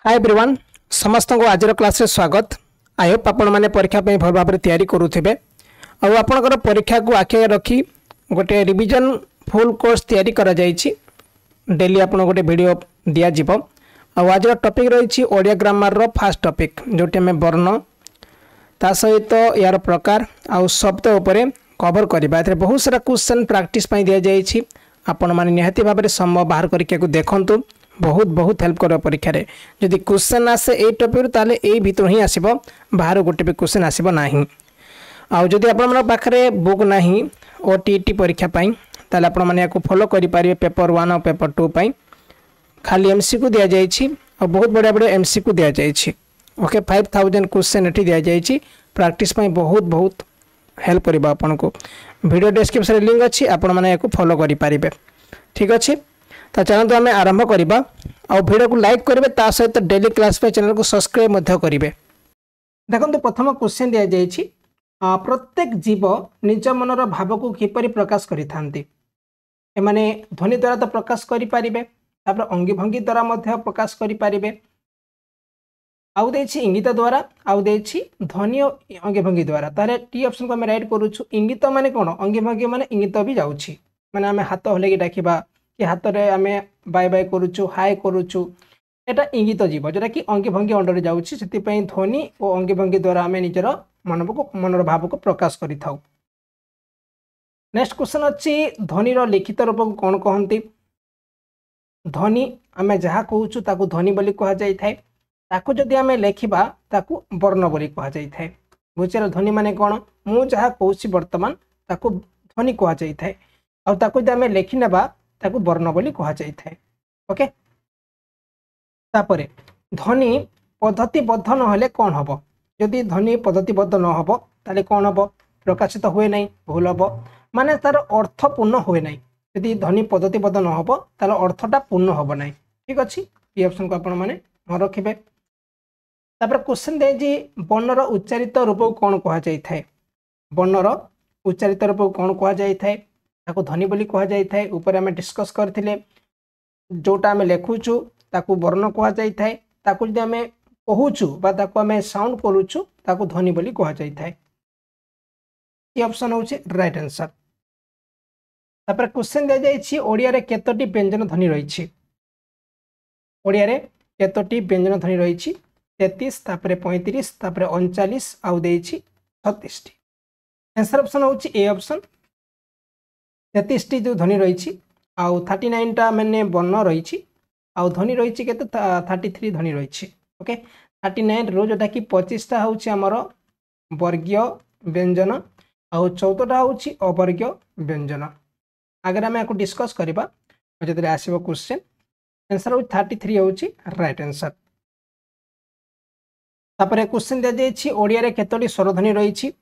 Hi everyone समस्त को आज क्लास रे स्वागत। आई होप आपण माने परीक्षा पे भल भाबरे तैयारी करूथिबे आ आपनकर परीक्षा को आखे रखी गोटे रिवीजन फुल कोर्स तैयारी करा जायछि। डेली आपण गोटे वीडियो दिया जिवो आ आज टॉपिक रहिछि Odia grammar row first topic Jote में वर्ण ता सहित यार प्रकार आ शब्द ऊपर कवर करबा। एते बहुत सारा क्वेश्चन प्रैक्टिस पई दिया जायछि। आपण माने निहाती भाबरे समय बाहर करके को देखंतु बहुत बहुत हेल्प कर परीक्षा रे। जदि क्वेश्चन आसे ए टॉपिक ताले ए भीतर ही आसीबो, बाहर गोटे भी क्वेश्चन आसीबो नाही। आ जदि आपण मन पाखरे बुक नाही ओटीटी परीक्षा पई ताले आपण माने को फॉलो करि पारिबे। पेपर 1 और पेपर 2 पई खाली एमसीक्यू दिया जायछि और बहुत बड़ा बड़ा एमसीक्यू दिया जायछि। ओके 5000 क्वेश्चन एठी दिया जायछि। प्रैक्टिस पई बहुत बहुत हेल्प करबा आपण को। वीडियो डिस्क्रिप्शन लिंक अछि, आपण माने को फॉलो करि पारिबे। ठीक अछि, तो चलते आम आरंभ करवा और वीडियो को लाइक करेंगे ता सहित डेली क्लास पे चैनल को सब्सक्राइब करेंगे। देखो प्रथम क्वेश्चन दि जाइए प्रत्येक जीव निज मनर भाव को किपरि प्रकाश करिथांती। एमाने ध्वनि द्वारा तो प्रकाश करें, अंगी भंगी द्वारा प्रकाश करें, आउ देछि इंगित द्वारा, आउ देछि ध्वनि और अंगी भंगी द्वारा। तारे टी ऑप्शन को आम राइट करूछु। इंगित माने कोन, अंगी भंगी माने इंगित भी जाउछि, माने आम हाथ हलेकी डाकिबा कि हाथ रे आमे बाय बाय करूछु, हाय करूछु, एटा इंगित जीव जोटा कि अंगी भंगी अंडर जाउछि। सेति पई ध्वनि और अंगी भंगी द्वारा आमे निजर मनर भाव को प्रकाश करि थाउ। नेक्स्ट क्वेश्चन अछि ध्वनि रो लिखित रूप को कोन कहंती। ध्वनि आमे जहा कहूछु ताकू ध्वनि बोली कहा जाय थाए, ताकू जदि आमे लेखिबा ताकू वर्ण बोली कहा जाय थाए। बुझिरा ध्वनि माने कोन, मु जहा कहूछि वर्तमान ताकू ध्वनि कहा जाय थाए और ताकू जदि आमे लेखि नेबा ताकू वर्ण बोली कहा जाय थाए। ओके, तापरे ध्वनि पद्धतिबद्ध न होले कोन हबो। जदि ध्वनि पद्धतिबद्ध न हबो ताले कोन हबो, प्रकाशित हुए नहीं, भूल हबो, माने तार अर्थ पूर्ण हुए नहीं। जदि ध्वनि पद्धतिबद्ध न हबो ताले अर्थटा पूर्ण हबो नहीं। ठीक अछि, ई ऑप्शन को आपण माने मन रखिबे। तापर क्वेश्चन दे जी वर्णर उच्चारित रूप को कोन कहा जाय थाए। वर्णर उच्चारित रूप को कोन कहा जाय थाए, ताकू ध्वनि बोली कहा जाय थाए। ऊपर आमे डिस्कस करथिले जोटा आमे लेखुछु ताकू वर्ण कहा जाय थाए, ताकू जदि आमे कहूछु बा ताकू आमे साउंड करूछु ताकू ध्वनि बोली कहा जाय थाए। ई ऑप्शन होछि राइट आंसर। तापर क्वेश्चन दे जाय छी ओडिया रे केतोटी व्यंजन ध्वनि रही छी। ओडिया रे केतोटी व्यंजन ध्वनि रही छी, 33, तापर 35, तापर 39 आउ देई छी 36 टी। आंसर ऑप्शन होछि ए ऑप्शन। 33 टी जो ध्वनि रही आउ 39 टा मैंने वर्ण रही आउ ध्वनि रही केते 33 ध्वनि रही। ओके 39 रो जोटा कि 25 टा होछि हमर वर्गीय व्यंजन आउ 14 टा होछि अवर्गीय व्यंजन। अगर हम याको डिस्कस करबा जदि आसीबो क्वेश्चन, आंसर हो 33 होछि राइट आंसर। तापर क्वेश्चन दे जाय छी ओडिया रे केतोटी स्वरध्वनि रही।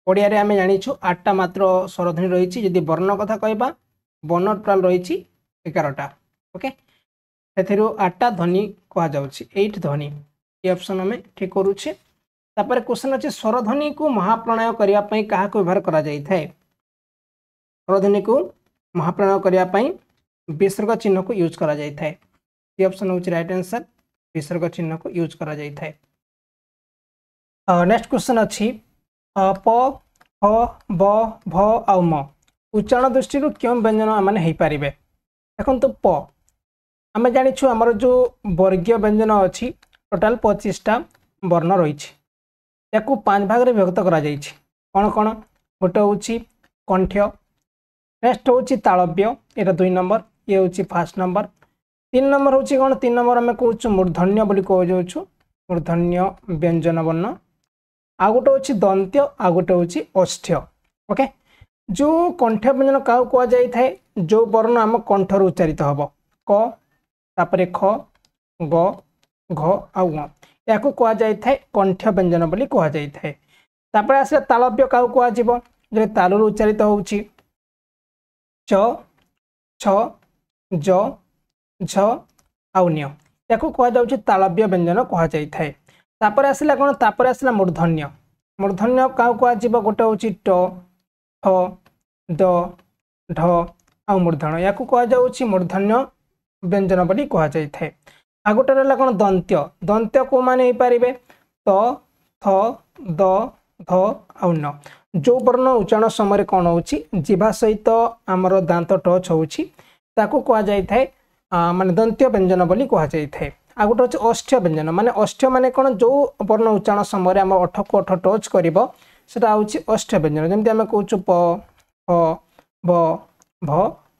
ओडिया रे आमे जानिछु 8 टा मात्र स्वरध्वनि रही। जदि वर्ण कथा कहबा वर्ण टोटल रही 11 टा। ओके सेथिरु 8 टा ध्वनि कहा जाउछि, 8 ध्वनि। ए ऑप्शन हमें ठीक करूछे। तापर क्वेश्चन अछि स्वरध्वनि को महाप्रणय करिया पई काहा को व्यवहार करा जाय थाए। स्वरध्वनि को महाप्रणय करिया पई विसर्ग चिन्ह को यूज करा जाय थाए। ए ऑप्शन होछि राइट आंसर, विसर्ग चिन्ह को यूज करा जाय थाए। नेक्स्ट क्वेश्चन अछि प फ ब भ आ म उच्चारण दृष्टि क्यों व्यंजन माने हेई पारिबे। देखंतु प आमे जानिछु हमर जो वर्गीय व्यंजन अछि टोटल 25 टा वर्ण रही। याकू 5 भाग रे विभक्त करा जायछि। कोन कोन, गोटे होछि कंठ्य, नेक्स्ट होछि तालव्य, एटा 2 नंबर, ये होछि फर्स्ट नंबर। 3 नंबर होछि कोन, 3 नंबर हमें कहउछु मूर्धन्य बोली कह जाउछु, मूर्धन्य व्यंजन वर्ण। आ गोटे होछि दंत्य, आ गोटे होछि ओष्ठ्य। ओके जो कंठ व्यंजन का कहा जाय थाए, जो वर्ण आम कंठर उच्चारित हबो, क तापरे ख ग घ आ ङ, याकू कहा जाय थाए कंठ व्यंजन बोली कहा जाय थाए। तापरे आसे तालव्य का कहा जिवो, जे तालुर उच्चारित होउछि च छ ज झ आ न्य, याकू कहा जाउछि तालव्य व्यंजन कहा जाय थाए। तापरे आसला कोन, तापरे आसला मूर्धन्य। मूर्धन्य का कहा जिवो, गोटे होछि ट ठ द ढ आ मूर्धन्य, याकू कहा जाउछि मूर्धन्य व्यंजन बोली कहा जाय थाए। आ गोटे रहा कौन दंत्य दंत्य को माने हो पारे त थ द ध आउ न जो वर्ण उच्चारण समय कौन हो जीवा सहित आमर दांत टच होताको कहुए माने दंत्य व्यंजन बोली कहुए। आ गोटे हूँ अष्ठ्य व्यंजन माने अष्ठ्य माने कौन जो वर्ण उच्चारण समय आम अठ को अठ टच कर हूँ अष्ठ्य व्यंजन जमी आम कहूँ प फ ब भ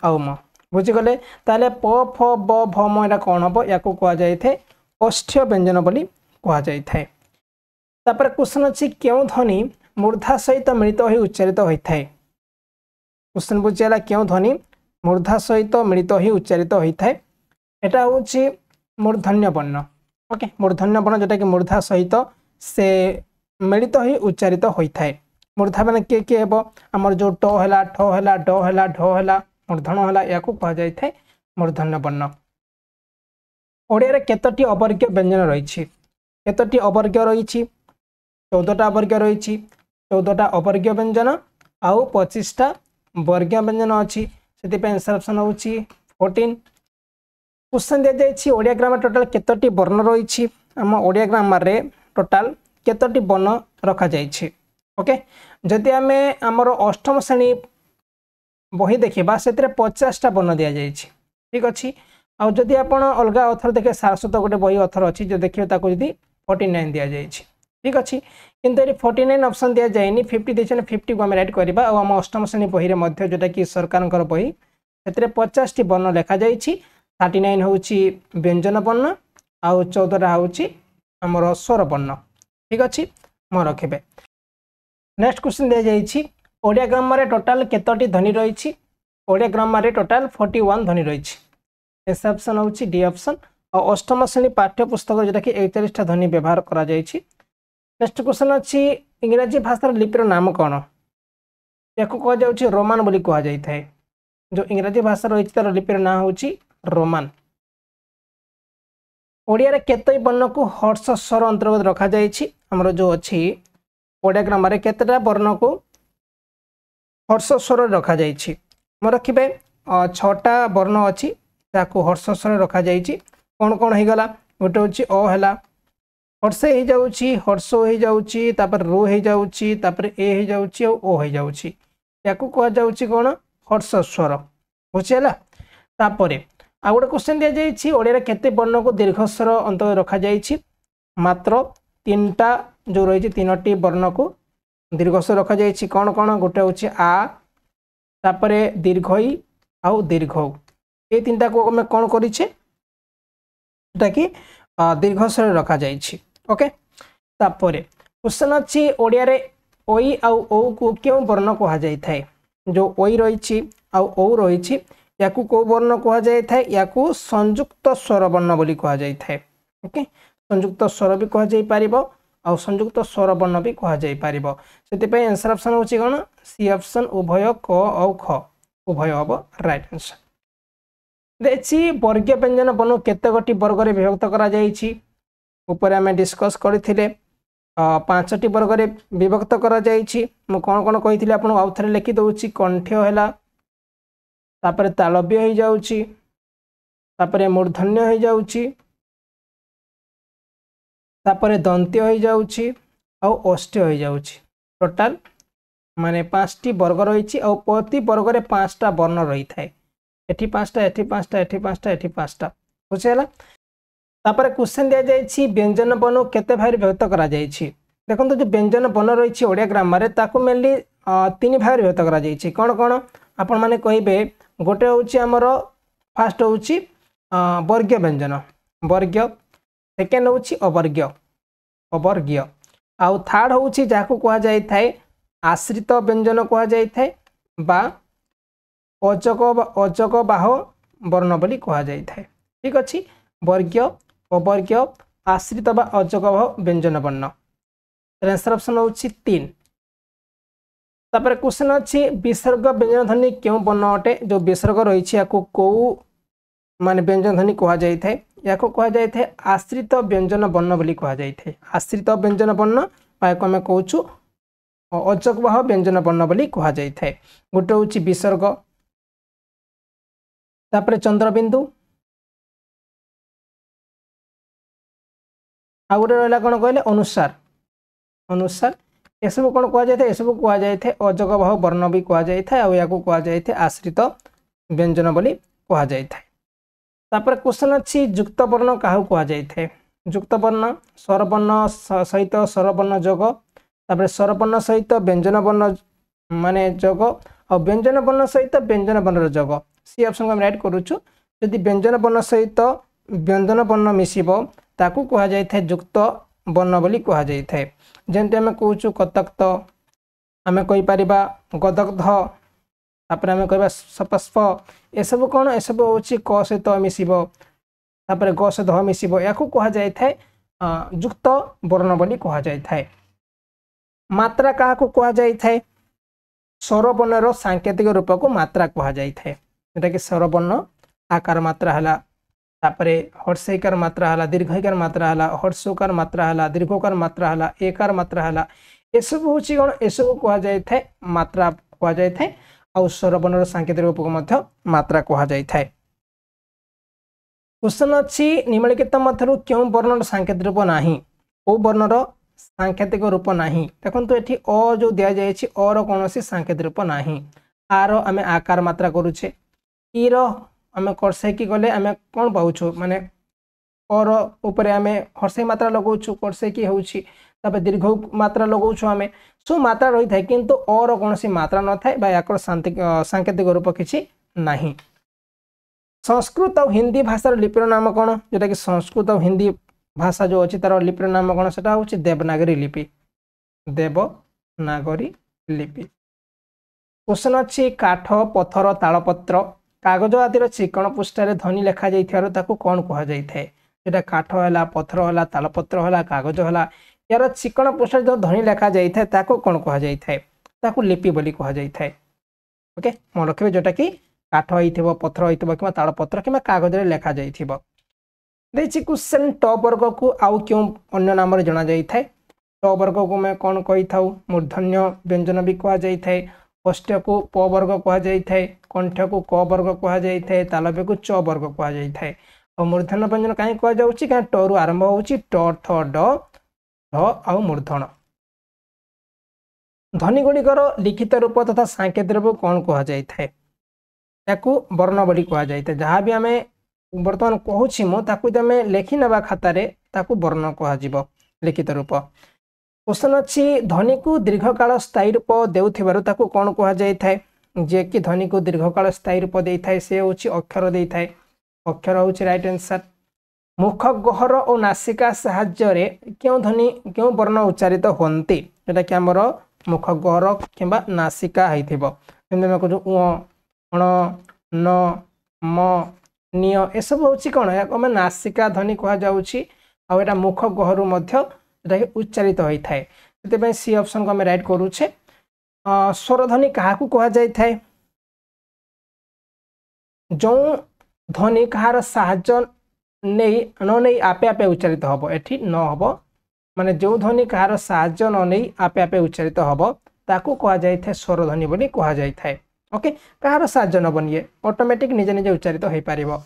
आउ म बुझीगले ताले प फ ब भ म यहाँ कौन हम या कहुए अष्ठ्य व्यंजन बोली कहुए। तापर क्वेश्चन अच्छी क्यों ध्वनि मूर्धा सहित मिलित हो उच्चारित होता है। क्वेश्चन बुझीगला क्यों ध्वनि मूर्धा सहित मिलित हो उच्चारित होता है। यहाँ हूँ मूर्धन्य वर्ण ओके मूर्धन्य वर्ण जोटा कि मूर्धा सहित से मिलित हो उच्चारित होता है। मूर्धा मैंने किए किए हे आमर जो ट है ठ है ड है ढ है मूर्धन है या कहुए मूर्धन्य वर्ण। ओडिया केतोटी अवर्ग्य व्यंजन रही केतोटी अवर्ग्य रही 14टा अवर्ग्य रही 14टा अवर्ग्य व्यंजन आउ 25टा वर्ग्य व्यंजन अच्छी से आंसर ऑप्शन हूँ 14। क्वेश्चन दि जाइए ओडिया ग्रामर टोटाल केतोटी वर्ण रही आम ओडिया ग्रामर रे टोटाल केतोटी वर्ण रखा जाइए ओके जदि आम आमर अष्टम श्रेणी बही देखा से 50टा वर्ण दि जाइए ठीक अच्छे आउ जदि आप अलग अथर देखे सारस्वत गोटे बही अथर अच्छी जो देखिए 49 दि जाइए ठीक अच्छे किंतु ये 49 ऑप्शन दि जाए 50 देखते 50 को आम राइट करवा आम अष्टम श्रेणी बही में जोटा कि सरकार बही से 50टी वर्ण लिखा जाइए 39 हूँ व्यंजन वर्ण आउ 14टा हूँ आमर स्वर वर्ण ठीक अच्छे मन रखिए। नेक्स्ट क्वेश्चन दि जाइए ओडिया ग्रामर टोटाल केतोटी ध्वनि रही ओडिया ग्रामर टोटाल 41 ध्वनि रही एस ऑप्शन हूँ डी ऑप्शन और अष्टम श्रेणी पाठ्यपुस्तक जोटा कि 41टा ध्वनि व्यवहार करा जाइए। नेक्स्ट क्वेश्चन अच्छी इंग्राजी भाषार लिपिर नाम कौन या कहुए रोमान बोली कहुए जो इंग्राजी भाषा रही तार लिपिर ना हूँ रोमान। ओडिया केतोई वर्ण को हर्ष स्वर अंतर्गत रखा जाइए आमर जो अच्छी ओडिया ग्रामर केतटा वर्ण को हर्ष स्वर रखा जाइए मैं रखिए 6टा वर्ण अच्छी हर्ष स्वर रखा जाइए कौन कौन हो गला गोटे हूँ अ है हर्ष हो जाऊँगी हर्ष हो जाऊँगी रो हो जाऊँगी ए हो जाऊँगी ओ हो जाऊँगी या कहुँ कौन हर्ष स्वर बुझीगला। तापर आ गोटे क्वेश्चन दि जाइए ओडिया केते वर्ण को दीर्घस्वर अंतर्गत रखा जाइए मात्र 3टा जो रही 3टी वर्ण को दीर्घस्वर रखा जाइए कौन कौन गोटे हूँ आ तापर दीर्घई आउ दीर्घ ये 3टा को आम कौन करें कि दीर्घस्वर रखा जाइए ओके। तापर क्वेश्चन अच्छी ओडिया रे ओई आउ ओ को क्यों वर्ण कहुए थाए जो ओई रही आउ ओ रही या को वर्ण कहुए थाए या संयुक्त स्वर वर्ण बोली कहुए थाए ओके संयुक्त स्वर भी कहुपर आउ संयुक्त स्वर वर्ण भी कहुपर से आंसर ऑप्शन हूँ कौन सी ऑप्शन उभय क और ख उभय हम राइट आंसर। देखिए वर्गीय व्यंजन वर्ण केते गोटी वर्ग रे विभक्त करा जाइछि ऊपर आम डिस्कस करथिले 5टी वर्ग रे विभक्त करा जाइछि मु कोन कोन कहिथिले आपन आउ थरे लिखि दउछि कंठ्य हैला तापर तालव्य हो जाउछि तापर मूर्धन्य हो जाउछि तापर दंत्य हो जाउछि और अष्टय हो जाउछि टोटाल माने 5टी वर्ग रही और प्रति वर्ग रे 5टा वर्ण रही थाए एठी 5टा एठी 5टा एठी 5टा एठी 5टा बुझेला। तापर क्वेश्चन दिया जाइछि व्यंजन वर्ण केते भाग विभक्त करा जाइछि देखो जो व्यंजन वर्ण रही ओडिया ग्रामर ताको मेनली 3 भाग विभक्त करा जाइछि कौन कौन आपण माने कहिबे गोटे होछि हमर फर्स्ट होछि वर्गीय व्यंजन वर्गीय सेकेंड होछि अवर्गीय अवर्गीय आउ थर्ड होछि जाको कहा जाय थाए आश्रित व्यंजन कहा जाय थाए बा अजग बाह वर्ण बोली कहा जाय थाए ठीक अछि वर्गीय अवर्गीय आश्रित बा अजग बाह व्यंजन वर्ण आंसर ऑप्शन होछि 3। तापर क्वेश्चन अच्छी विसर्ग व्यंजन ध्वनि क्यों वर्ण अटे जो विसर्ग रही या को माने व्यंजन ध्वनि कहा जाय थाए या कहा जाय थाए आश्रित व्यंजन वर्ण बोली कहा जाय थाए आश्रित व्यंजन वर्ण को आम कहूँ अजगवाह व्यंजन वर्ण बोली कहा जाय थाए गोटे हूँ विसर्ग तापर चंद्रबिंदु आ गोटे रहा कौन कहले अनुसार अनुसार एसबू कौन कहुए एसबू कहुए अजग बाहु वर्ण भी कहुए या कहुए आश्रित व्यंजन बोली कहुए। तापर क्वेश्चन अच्छी युक्त वर्ण क्या कहुए युक्त वर्ण स्वरवर्ण सहित स्वरवर्ण जोग तापर स्वरवर्ण सहित व्यंजन वर्ण माने जोग और व्यंजन वर्ण सहित व्यंजन वर्ण जोग सी ऑप्शन को हम राइट करूछु। यदि व्यंजन वर्ण सहित व्यंजन वर्ण मिसिबो ताकू कहा जाय थे युक्त वर्ण बोली कहा जाय थे। जेंते हम कहूछु कतक्त आमे कहि परिबा गदग्ध तापर आमे कहबा सपस्प ए सब कोन ए सब होछि क सहित मिसिबो तापर ग सहित ह मिसिबो याकू कहा जाय थे युक्त वर्ण बोली कहा जाय थे। मात्रा का कहा जाय थे स्वरवर्ण सांकेतिक रूप को मात्रा कहा जाय थे जेटा कि स्वरवर्ण आकार मात्रा हला तापरे हर्षईकार मात्रा हला दीर्घईकार मात्रा हला हर्षकार मात्रा हला दीर्घकार मात्रा हला एकार मात्रा हला ए सब होछि कोन ए सब कहा जाय थे मात्रा कहा जाय थे आ स्वरवर्ण सांकेतिक रूप को मध्य मात्रा कहा जाय थे। क्वेश्चन अछि निम्नलिखित मध्यरु क्यों वर्णर सांकेतिक रूप नाही ओ वर्णर सांकेतिक रूप नाही देखंतु एठी अ जो दिया जायछि अ रो कोनोसी सांकेतिक रूप नाही आ रो आमे आकार मात्रा करूछे ई रो आमे करसे की गले आमे कोन पाउछु माने अ रो ऊपर आमे हर्षई मात्रा लगाउछु करसे की होउछि तबे दीर्घ मात्रा लगाउछु आमे सो मात्रा रही थाए किंतु अ रो कोनोसी मात्रा न थाए बा आकर सांकेतिक रूप किछि नाही। संस्कृत और हिंदी भाषार लिपिर नाम कौन जोटा कि संस्कृत और हिंदी भाषा जो अच्छी तार लिपिर नाम कौन से हूँ देवनागरी लिपि देवनागरी लिपि। क्वेश्चन अच्छी काठ पथर तालपत्र कागज आदि चिकण पृष्ठार ध्वनि लिखा जाता कौन कह जाए जोटा काठ है पथर है तालपत्र है कागज है यार चिकण पृष्ठ जो ध्वनि लिखा जाए कौन कह जाए लिपि बोली कह जाए। ओके मन रखिए जोटा कि काठ हो पथर हो कि तालपत्र कि कागज लिखा जाइथिबो। क्वेश्चन ट वर्ग को आउ क्यों अन्य नाम जना जाए ट वर्ग को मैं कौन कही था मूर्धन्य व्यंजन भी कह जाए ओष्ठ को प वर्ग कह जाए कंठ को क वर्ग कह जाए तालव्य को च वर्ग कह जाए और मूर्धन्य व्यंजन कहीं कह जाए ट रु आरंभ हो ठ ड आ मूर्धन। ध्वनि गुड़िकर लिखित रूप तथा सांकेतिक रूप कौन कह जाए वर्ण बोली कह जाए जहाँ भी आम बर्तमान कहूँ मुझे लिखि ना खातार वर्ण कह लिखित रूप। क्वेश्चन अच्छी ध्वनि को दीर्घकाल स्थायी रूप देउथिबारु ताकू कौन कह जाए जे कि ध्वनि को दीर्घकाल स्थायी रूप दे थाए से होछि अक्षर दे थाए अक्षर होछि राइट आंसर। मुख गहर और नासिका साहाय्य क्यों ध्वनि क्यों वर्ण उच्चारित होती जोटा कि आमर मुख गहर कि नासिका होइथिबो जेमि कहू उ न म निय ए सब होछि कोन आम नासिका ध्वनि कह जाउछि आ एटा मुख गहरु मध्य जोटा कि उच्चारित होई थाए सेते सी ऑप्शन को हम राइट करूछे। स्वर ध्वनि काहाकू कह जाय थाए जो ध्वनि कहार साहाय्य नहीं न नहीं आपे आपे उच्चारित हबो एठी न हबो माने जो ध्वनि कहार साहाय्य न नहीं आपे आपे उच्चारित हबो ताकू कह जाय थाए स्वर ध्वनि बोली कह जाय थाए। ओके कहार साहाय्य न बनिए ऑटोमेटिक निजे निजे उच्चारित होई पारिबो।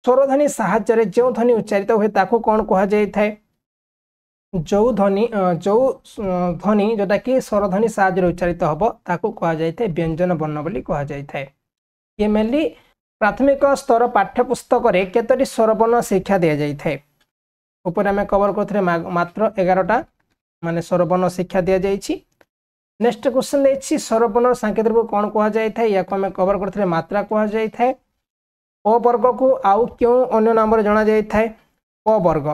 स्वर ध्वनि साहाय्य रे जो ध्वनि उच्चारित होय ताकू कोन कह जाय थाए जो ध्वनि जोटा कि स्वर ध्वनि साहाय्य रे उच्चारित हबो ताकू कह जाय थाए व्यंजन वर्ण बोली कह जाय थाए। ये मेनली प्राथमिक स्तर पाठ्यपुस्तक रे केतोटी स्वरवर्ण शिक्षा दिया जाय थाए ऊपर आम कवर करथरे मात्र 11टा माने स्वरवर्ण शिक्षा दिया जायछि। नेक्स्ट क्वेश्चन देछि स्वरवर्ण सांकेतिक रूप कौन कह जाय थाए या आम कवर करथरे मात्रा कह जाय थाए। प वर्ग को आउ क्यों अन्य नाम रे जाना जाय थाए प वर्ग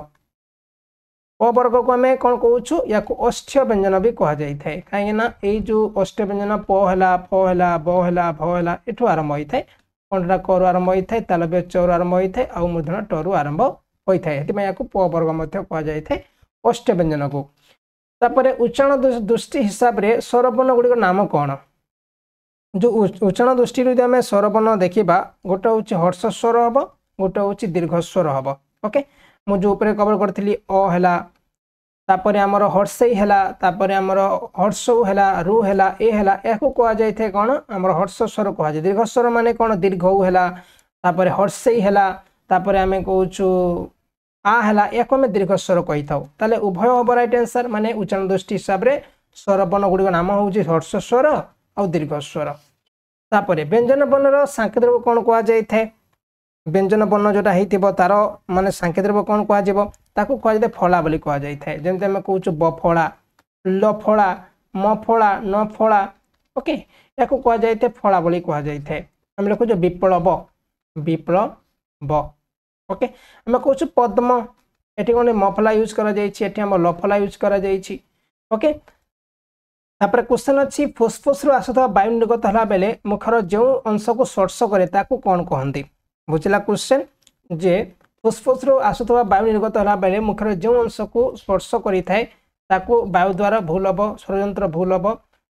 को आम कौन कहूछु या ओष्ठ्य व्यंजन भी कह जाय थाए कहीं ना ए जो ओष्ठ्य व्यंजन प हला फ हला ब हला भ हला एठू आरंभ होई थाए कंठा क रु आरंभ होई थाए तालव्य च रु आरंभ होई थाए आ मूर्धन ट रु आरंभ होई थाए हेति में याकू प वर्ग मध्य कह जाय थाए ओष्ठ्य व्यंजन को। तापरे उच्चारण दृष्टि हिसाब रे स्वरवर्ण गुडी नाम कौन जो उच्चारण दृष्टि रे आम स्वरवर्ण देखिबा गोटे होछि हर्ष स्वर हबो गोटे होछि दीर्घ स्वर हबो। ओके मु जो ऊपर कवर करथिली अ हला तापरे हमर हर्षई हला तापरे हमर हर्षौ हला रु हला ए हला याकू कह जाय थे कोन हमर हर्ष स्वर कह जाय दीर्घ स्वर माने कोन दीर्घौ हला तापरे हर्षई हला तापरे आमे कहूछु आ है या आम दीर्घ स्वर कही था ताले उभय हम राइट आंसर माने उच्चारण दृष्टि हिसाब से स्वर वर्ण गुड़िक नाम हूँ ह्रस्व स्वर आ दीर्घ स्वर। तापर व्यंजन वर्णर सांकेतिक रूप कौन कहुए व्यंजन वर्ण जोटा हो तार माने सांकेतिक रूप कौन कहुए फला बोली कहुए जमी आम कौच बफला लफला मफला नफला ओके या कहुए फला बोली कहुए आम लिखुच विप्लव विप्लव ओके आम कौच पद्म ये कौन मफला यूज कर लफला यूज कर ओके। तापर क्वेश्चन अच्छी फुसफुस आसुवा वायु निर्गत होला बेले मुखर जो अंश को स्पर्श करे ताकू कौन कहते बुझला क्वेश्चन जे फुसफुस आसुवा वायु निर्गत होला बेले मुखर जो अंश को स्पर्श करें ताकू वायु द्वारा भूल हम षड्यंत्र भूल हम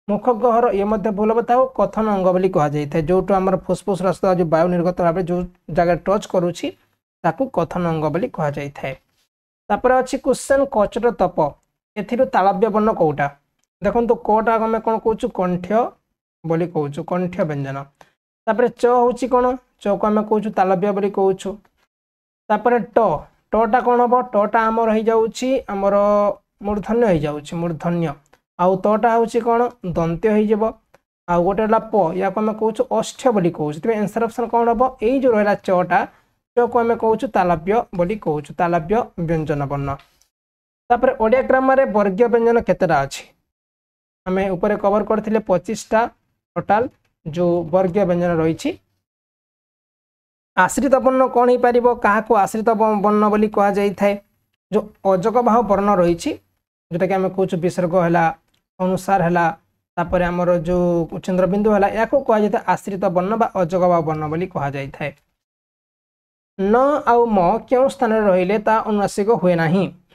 मुख गहर ये भूल हम कथन अंग बोली कहुए जो आम फुसफुस आसुवा जो वायु निर्गत होला जो जगह टच करुच्ची ताकू कथन अंग बोली कहुए। तापर अच्छी क्वेश्चन कचट तप ए तालव्य वर्ण कौटा देखो तो कटा आम कौन कौचु कंठ्य बोली कहूँ कंठ्य व्यंजन। तापर च हूँ कौन च को आम कौचु तालव्य बोली कहूँ। तापर टटा कौन हम टटा आमर हो जाऊँगी आमर मूर्धन्य हो जाऊँगी मूर्धन्य आउ तटा हूँ कौन दंत्य हो आउ गोटे प या आम कौचु अष्ठ्य बोली कहूँ आंसर ऑप्शन कौन हम यही जो रहा चटा च को आम कौचु तालव्य बोली कहूँ तालव्य व्यंजन वर्ण। तापर ओडिया ग्रामर वर्गीय व्यंजन केतेटा अच्छी आम ऊपर कवर करथिले 25टा टोटाल जो वर्गीय व्यंजन रही। आश्रित वर्ण कौन हो पार क्या आश्रित वर्ण बोली कहुए जो अजग भाव वर्ण रही जोटा कि आम कौच विसर्ग है अनुसार है तापर आमर जो चंद्रबिंदु है या कहुए आश्रित वर्ण बा अजग भाव वर्ण बोली कहुए। न आउ म क्यों स्थान रहिले ता अनुनासिक हुए ना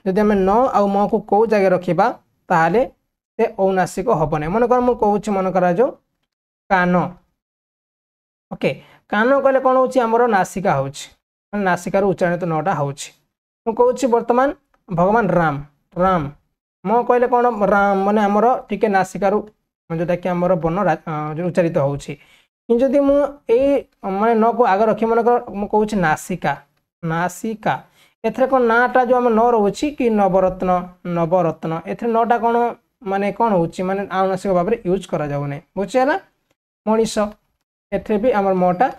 जदि आम न आउ म को कौ जगह रखा ताहले से औनासिक हम ना मनकर मुझे कहूँ मनकर जो कान ओके कान कहले कौन होमर नासिका हो नासिकार उच्चारित नटा होची बर्तमान भगवान राम राम म कहले कौन राम माने आमर टिके नासिकार जोटा कि आमर वर्ण उच्चारित होची जदि मुझे माने न को आगे रखी मनकर मुझे कहूँ नासिका नासिका एथरे कौन नाटा जो आम न रोचे कि नवरत्न नवरत्न एथरे नटा कौन माने कौन होची माने अनुनासिक भाव में यूज करा जाउ नै बुझिला मनीष एथरे भी आमर मटा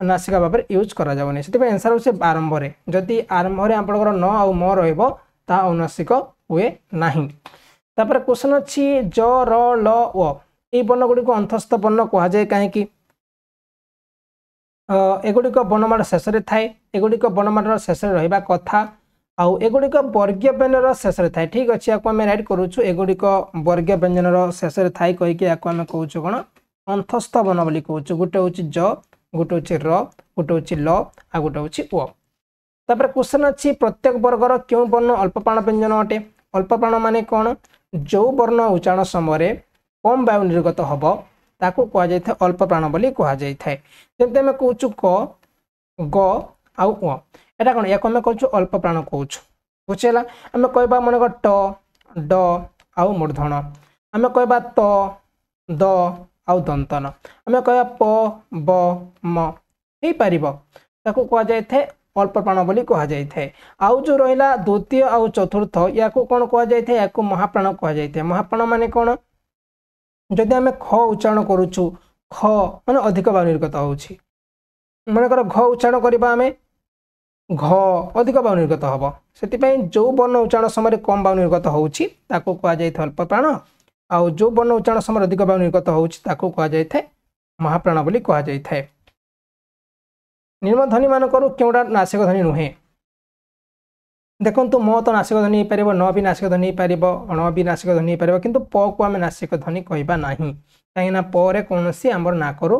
नासिका भाव में यूज करा जाउ नै सेति आंसर होचे आरंभ रे जदि आरंभ रे आपनकर न आउ म रहइबो ता अनुनासिक हुए नाही। तापर क्वेश्चन अछि ज र ल व ए वर्ण गुडी को अंतस्थ वर्ण कहा जाय काहे कि एगुड़िक वर्णमाला शेष में थाए एगुड़िक वर्णमालार शेष में रहा कथा आउ एगुड़िक वर्गीय व्यंजन शेष में थाए ठीक अच्छे आपको आम राइट करुचु एगुड़िक वर्गीय व्यंजन शेष में थाई कहीकि आपको आम कहूँ कौन अंतस्थ वर्ण बोली कहूँ गोटे हूँ ज गोटे हूँ र गोटे हूँ ल आ गोटे हूँ ओ। तापर क्वेश्चन अच्छी प्रत्येक वर्गर क्यों वर्ण अल्पप्राण व्यंजन अटे अल्पप्राण माने कौन जो वर्ण उच्चारण समय कम वायु निर्गत हम ताकू कहुए अल्पप्राण बोली कहुए जमी आम कौचु क ग आउ एटा कौन या आम कहूँ अल्पप्राण कहूँ बुझेगा आम कह मनक ट ड आउ मूर्धन आम कह त द आउ दंतन आम कह प ब म हो पार ताकू कहुए अल्पप्राण बोली कहुए। आउ जो रहा द्वितीय आउ चतुर्थ या कौन कहुए या महाप्राण कहुए महाप्राण माने कौन जदि आम ख उच्चारण करुचु ख माने अधिक वायु निर्गत होची मनकर घ उच्चारण करबा आम घ अधिक वायु निर्गत हम से जो वर्ण उच्चारण समय कम वायु निर्गत होची ताकू कहुए अल्पप्राण आउ जो वर्ण उच्चारण समय अधिक वायु निर्गत होची ताकू कहुए महाप्राण बोली कहुए। निम्न ध्वनि मानकर क्योंटा नासिक ध्वनि नुहे देखो म तो नासिक ध्वनि हो पार न भी नासिक ध्वनि हो पार अण भी नासिक ध्वनि हो पार कि प को आम नासिक ध्वनि कहवा ना कहीं पर कौन सी आमर नाकरू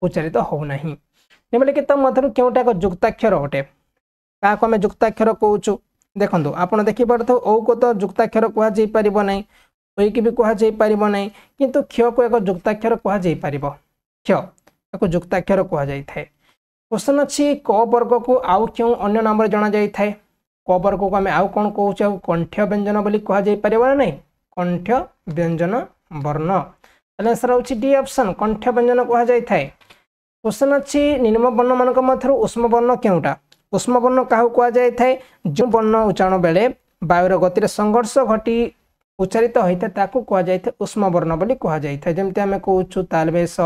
उच्चारित होना निम्नलिखित मध्य क्योंटा एक जुक्ताक्षर अटे क्या आम जुक्ताक्षर कहूँ देखो आप देखिपे ओ को तो जुक्ताक्षर कहुपर ना ओ की भी कहुपर ना किंतु क्ष को एक जुक्ताक्षर कहुपर क्ष एक जुक्ताक्षर कहुए। क्वेश्चन अच्छी क वर्ग को आउ क्यों अन्य नाम जाना जाए क वर्ग को आम आउ कौन कहूँ कंठ्य व्यंजन बोली कहुपर ना नहीं कंठ्य व्यंजन वर्ण आंसर हूँ डी ऑप्शन कंठ्य व्यंजन कहुए। क्वेश्चन अच्छी निम्न वर्ण मान मध्य उष्म वर्ण क्योंटा उष्म वर्ण क्या कहुए जो वर्ण उच्चारण बेले वायुर गतिर संघर्ष घटी उच्चारित होता है कहुए उष्म वर्ण बोली कहुए जमती आम कहूँ तालबेश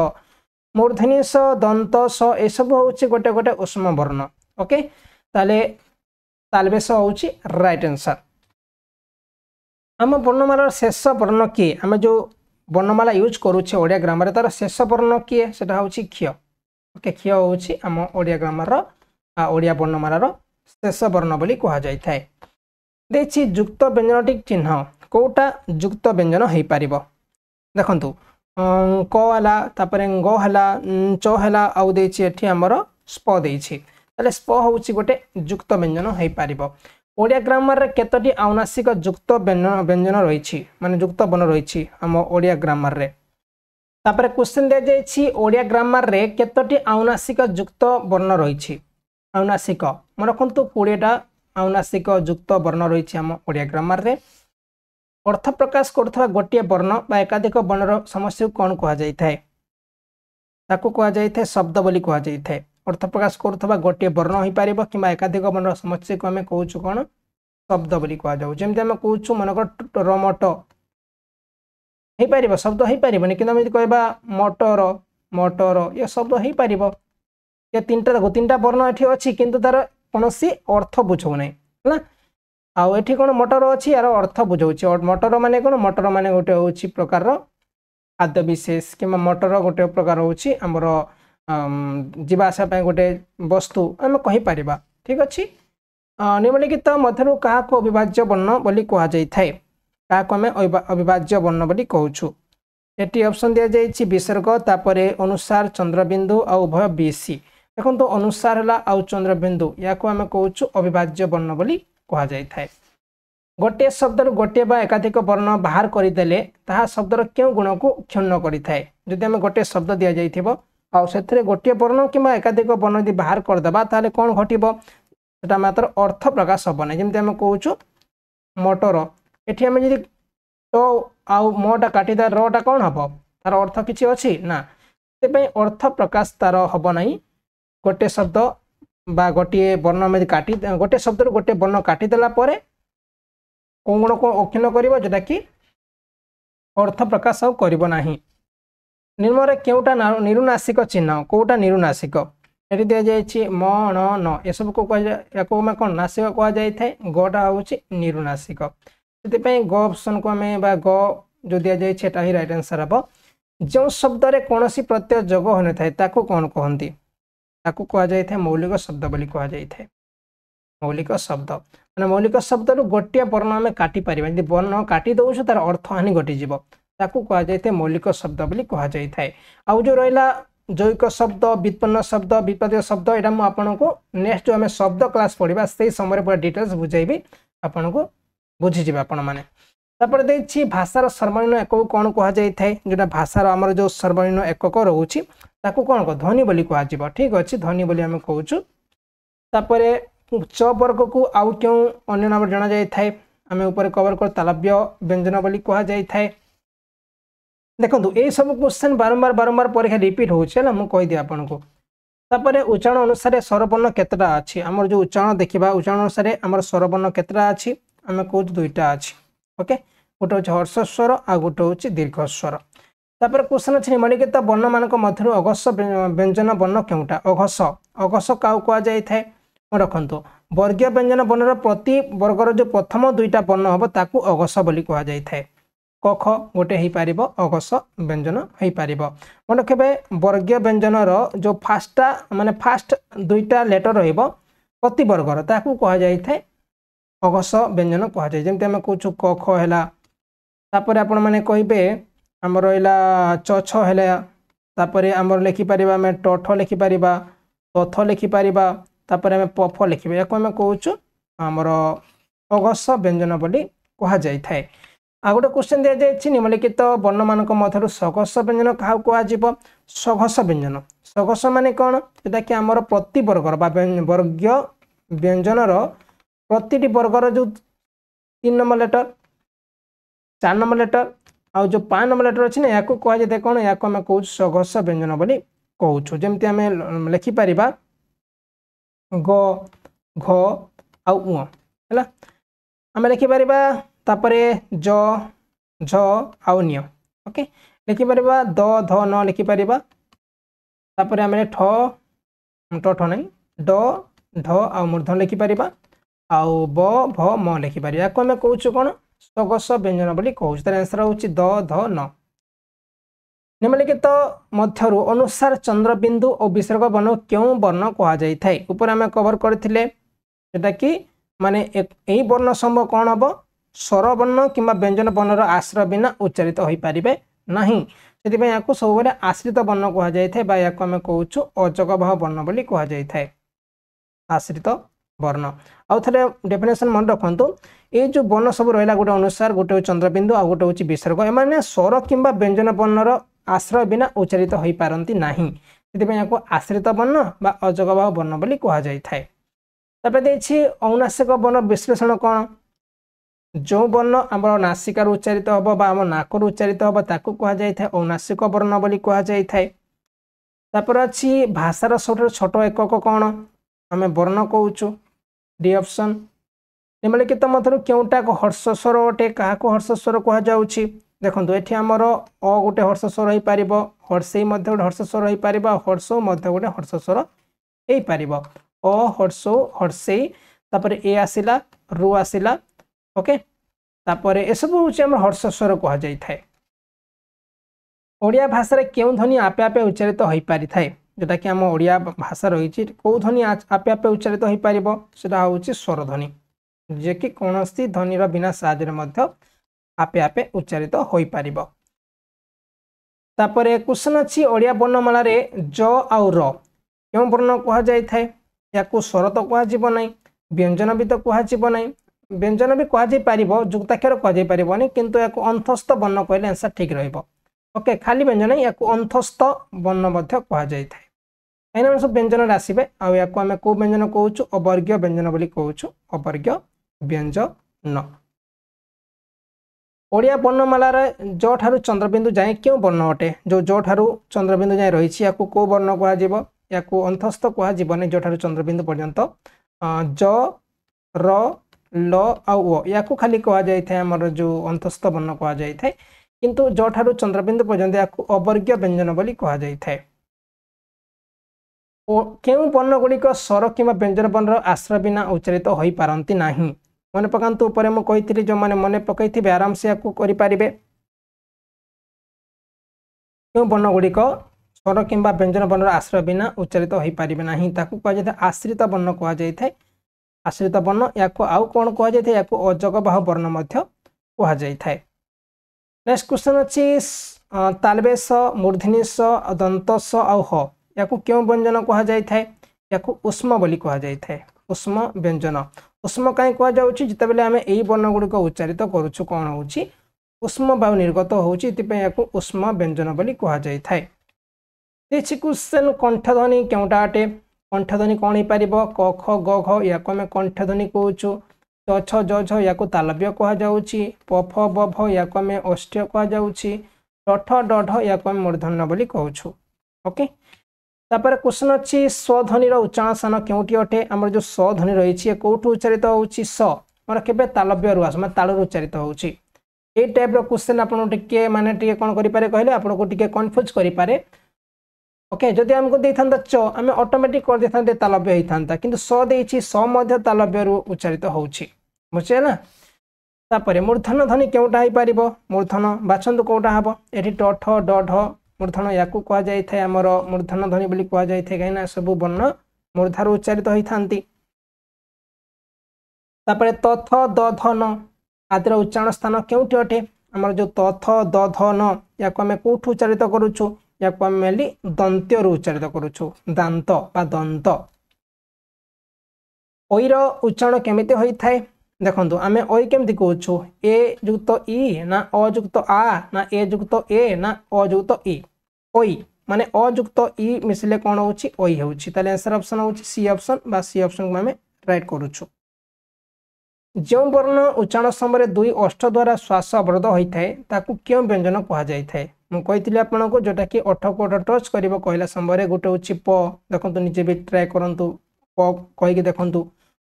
मूर्धनी स दंत स ए सब हूँ गोटे गोटे उष्म वर्ण ओके ताले तालबेश हूँ राइट आंसर। आम वर्णमाला शेष वर्ण किए आम जो वर्णमाला यूज करुचे ओडिया ग्रामर तार शेष वर्ण किए से हूँ क्ष ओके क्ष हूँ आम ओडिया ग्रामर ओडिया वर्णमालार शेष वर्ण बोली कहुए देखिए युक्त व्यंजनटी चिन्ह कौटा युक्त व्यंजन हो पार देखु क है ग है च है आउ देती आमर स्प देती स्प हूँ गोटे युक्त व्यंजन हो पार ओडिया ग्रामर रे केतोटी आनुनासिक युक्त व्यंजन रही माने युक्त वर्ण रही आम ओडिया ग्रामर रे तापर क्वेश्चन दे जाइए ओडिया ग्रामर रे केतोटी आनुनासिक युक्त वर्ण रही आनुनासिक मन रखु 20टा आनुनासिक युक्त वर्ण रही आम ओडिया ग्रामर रे अर्थ प्रकाश करुवा गोटे वर्ण बा एकाधिक वर्णर समस्या को कौन कहुए कहुए शब्द बोली कहुए अर्थ प्रकाश करुवा गोटे वर्ण हो पार कि एकाधिक वर्णर समस्या को आम कहूँ कौन शब्द बोली कहु जमी आम कहूँ मनकर रमट हो पार शब्द हो पारनि कि कहवा मटर मटर ये शब्द हो पार ये तीन टा वर्ण ये अच्छी किंतु तार कौन अर्थ बुझौ ना है आउ एठी कौन मटर अच्छी यार अर्थ बुझाऊँ मटर माने कौन मटर माने गोटे हूँ प्रकार खाद्य विशेष कि मटर गोटे प्रकार हूँ आमर जीवाशा गोटे वस्तु आम कहीपर ठीक अच्छे निम्नलिखित मध्य क्या अविभाज्य वर्ण बोली कहुए क्या आम अविभाज्य वर्ण बोली कहूँ ये ऑप्शन दि जाइए विसर्ग तापर अनुसार चंद्रबिंदु आ उभय बीसी देखो तो अनुसार है आउ चंद्रबिंदु या आम कहूँ अविभाज्य वर्ण बोली कहुए गोटे शब्द गोटे बा एकाधिक वर्ण बाहर करदेले ताहा शब्दर क्यों गुण को क्षुण्ण करें जदि आम गोटे शब्द दि जाइए आउ से गोटे वर्ण कि एकाधिक वर्ण यदि बाहर करदेबा ताले कौन घटना मात्र अर्थ प्रकाश हम ना जमी आम कहूँ मटर ये आम जी तो आउ मटा काटिदा रटा कौन हम तार अर्थ किसी अच्छी ना से अर्थ प्रकाश तार हम ना गोटे शब्द बा गोटे वर्ण में काटी गोटे शब्द गोटे वर्ण काटिदेला कौन गुण को अक्षुण्ण कर जोटा कि अर्थ प्रकाश आउ करना निम्न केउटा निरुनासिक चिन्ह कौटा निरुनासिक ये दि जाइए म न न ये सब को कह कौन नासिक कहुए गटा हूँ निरुनासिक से ग ऑप्शन को आम ग जो दि जाइए ही राइट आंसर हम जो शब्द रे कौन प्रत्यय जोग हो न था कौन कहती कहुए मौलिक शब्द बोली कहुए मौलिक शब्द मैंने मौलिक शब्द रु गोटे वर्ण आम काटी पार वर्ण काटी दौर तार अर्थ हानि घटीज कहुए मौलिक शब्द बोली कहुए आउ जो रहा जैविक शब्द व्युत्पन्न शब्द विपरीत शब्द यहाँ मुझे आपको नेक्स्ट जो आम शब्द क्लास पढ़ा से समय पूरा डिटेल्स बुझेबी आपन को बुझीजे आपण मैंने तापर देखिए भाषार सर्वनिम्न एकक कौन कहुए जोटा भाषार आमर जो सर्वनिम्न एकक रोचे कौन कह ध्वनि बोली कह ठीक अच्छे ध्वनि बोली आम कहूँ तापर च वर्ग को आउ क्यों अन्य नाम जना जाए आम ऊपर कवर कर तालव्य व्यंजन बोली कहुए देखो ये सब क्वेश्चन बारंबार बारंबार परीक्षा रिपीट होना मुझे कहीदी आपन को तापर उच्चारण अनुसार स्वरवर्ण केतटा अच्छी आमर जो उच्चारण देखा उच्चारण अनुसार आमर स्वरवर्ण केतटा अच्छी आम कहूँ 2टा अच्छी ओके गोटे हूँ हर्ष स्वर आ गोटे हूँ दीर्घ स्वर तापर क्वेश्चन अच्छे निम्नलिखित वर्ण मान मध्य अघस व्यंजन वर्ण केउटा अघस अघस क्या कहुए रखु वर्गीय व्यंजन वर्णर प्रति वर्गर जो प्रथम 2टा वर्ण हम ताकू अघस बोली कहुए क ख गोटे हो पार अघस व्यंजन हो पार मन रखे वर्गीय व्यंजनर जो फास्टा माने फास्ट 2टा लेटर रति वर्गर ताकू कहुए अघस व्यंजन कहुए जमी आम कहूँ क ख है तापर आपण मैंने कहे आम रहा च छ है तापर आम लिखिपर आम ट ठ लिखिपर तथ लिखिपर तापर आम प फ लिखा या आम कहूँ आमर अघस व्यंजन बोली कहुए आ गोटे क्वेश्चन दि जाइए निम्नलिखित वर्ण मान मध्य सघस व्यंजन क्या कह सघस व्यंजन सघस माने कौन जोटा कि आमर प्रति वर्गर वर्गीय व्यंजनर प्रति वर्गर जो 3 नंबर लेटर 4 नंबर लेटर आ जो 5 नंबर लेटर अच्छी ना या कहुए कौन या आम कहूँ सघस व्यंजन बोली कहूँ जमी आम लिखिपर ग घ आउ उ है आम लिखिपर तापरे ज झ आउ निय ओके लिखिपर द ध न लिखिपर तापर आम ठ ठ नहीं ड ढ आ मूर्धन लिखिपर आउ ब भ म लिखिपर या आम कौचु कौन सगस व्यंजन बोली कहूँ तार आंसर हूँ द ध न निम्नलिखित मध्यरु अनुसार चंद्रबिंदु और विसर्ग वर्ण क्यों वर्ण कहुए ऊपर आम कवर करते जोटा कि माने यही वर्ण समूह कौन हम स्वर वर्ण कि व्यंजन वर्णर आश्रय बिना उच्चारित हो पारे ना से सब आश्रित वर्ण कहुए या आम कौचु अजगभाव वर्ण बोली कहुए आश्रित वर्ण आउ थे डेफिनेशन मन रखु ये जो वर्ण सब रहा गोटे अनुसार गोटे चंद्रबिंदु आ गोटे हूँ विसर्ग एम स्वर कि व्यंजन वर्णर आश्रय बिना उच्चारित हो पारती ना से आश्रित वर्ण बा अजगभाव वर्ण बोली कहुए औनासिक वर्ण विश्लेषण कौन जो वर्ण आम नासिकार उच्चारित हम आम नाकर उच्चारित हम ताकू कहुए औनासिक वर्ण बोली कहुए अच्छी भाषार सब छोट एकक कौन आम वर्ण कौचु डी ऑप्शन निम्नलिखित मध्य क्योंटा हर्षस्वर अटे क्या हर्षस्वर कहुच्छी देखो ये आमर अ गोटे हर्षस्वर हो पार हर्षे गोटे हर्षस्वर हो पार हर्ष गोटे हर्षस्वर हो पार अ हर्षो हर्षे तापर ए आसिला रु आसिला ओके तापर ए सब हूँ आम हर्षस्वर कहुए ओडिया भाषा क्यों ध्वनि आपे आपे उच्चारित हो पारि थाए जोटा कि आम ओडिया भाषा रही कौ ध्वनि आपे आपे उच्चारित हो पार सेटा हूँ स्वर ध्वनि जे कि कौन ध्वनिर बिना साहाय्य आपे आपे उच्चारित हो पार तापर क्वेश्चन अच्छी ओडिया वर्णमाला ज आउ र क्यों वर्ण कहुए या स्वर तो कहना व्यंजन भी तो कहना व्यंजन भी कहुपर जुक्ताक्षर कहनी किंतु या अंतस्थ वर्ण कहले आंसर ठीक रहिबो ओके खाली व्यंजन या अंतस्थ वर्ण कहुए कहीं सब व्यंजन आसवे आम कौ व्यंजन कौचु अवर्ग्य व्यंजन बोली कहूँ अवर्ग्य व्यंजन ओडिया वर्णमाला ज ठारू चंद्रबिंदु जाए क्यों वर्ण अटे जो ज ठारू चंद्रबिंदु जाए रही या कौ वर्ण कह या अंतस्थ कहनी जो ठारू चंद्रबिंदु पर्यंत ज र ल आउ या खाली कहुए आमर जो अंतस्थ वर्ण कहुए किंतु ज ठारू चंद्रबिंदु पर्यंत या अवर्ग्य व्यंजन बोली कहुए क्यों वर्ण गुड़िक स्वर कि व्यंजन वर्णर आश्रय बिना उच्चारित हो पारती ना मन पकातु ऊपर मुझे जो मैंने मन पकई आराम से करें क्यों वर्ण गुड़िक स्वर कि व्यंजन वर्णर आश्रय बिना उच्चारित हो पारे ना कहुए आश्रित वर्ण कहुए आश्रित वर्ण या आउ कौन कहुए या अजगभाव वर्ण कहुए नेक्स्ट क्वेश्चन अच्छी तालबेश मूर्धनी स दंत स आउ ह या क्यों व्यंजन कहुए या उष्म बोली कहुए उष्म व्यंजन उष्म कहीं कहुच्छी जिते बेले आम यही वर्ण गुड़िक उच्चारित करुच्छू कौन हो उष्म वायु निर्गत हो उष्म व्यंजन बोली कहुए क्वेश्चन कंठध्वनि क्योंटा अटे कंठध्वनि कौन हो पार क ख ग घ या आम कंठध्वनि कहूँ च छ ज झ या तालव्य कहुच्छी प फ ब भ या आम अष्ट्य कहुच्छी ट ठ ड ढ या आम मूर्धन्य बोली कहूँ ओके तापर क्वेश्चन अच्छी स्वध्वनिर उच्चारण स्थान क्योंटी अटे आमर जो स्वध्वनि रही कौटू उच्चारित होची स मोर केबे तालव्य रु आस मैं तालू उच्चारित होची ए टाइप रो क्वेश्चन आपन टिके माने टिके कोन करि पारे कहले आपन को टिके कंफ्यूज करि पारे ओके जदि हमको देथांता च आमे ऑटोमेटिक कर देथांते तालव्य हेथांता किंतु स देछि स मध्ये तालव्य रु उच्चारित होची बुझे ना तापर मूर्धन ध्वनि क्योंटा हो पार मूर्धन बाछंतु कौटा हम ये ट ठ ड ढ मूर्धन या कहुए आमर मूर्धन ध्वनि बोली कहुए कहीं सब वर्ण मूर्धार उच्चारित होता त थ द ध न आदिर उच्चारण स्थान क्योंटी अटे आमर जो त थ द ध न या आम कौटू उच्चारित करुचु या आम मेनली दंत्य उच्चारित करुचु दांत बा दंत ओईर उच्चारण केमिति होता है देखो आम ओई केमती कहूँ ए जुक्त इ ना अजुक्त आ ना ए जुक्त ए ना अजुक्त इ ओई माने अजुक्त इ मिसले कौन होची ओई होची ताले आंसर ऑप्शन होची सी ऑप्शन बा सी ऑप्शन को आम राइट करूछु जो वर्ण उच्चारण समय दुई ओष्ठ द्वारा श्वास अवरोध होता है ताकू क्यों व्यंजन कहुए मुझे आपको जोटा कि ओठ को ओठ टच कर कहला समय गोटे हूँ प देखो निजे भी ट्राए करूँ प कहीकि देखूँ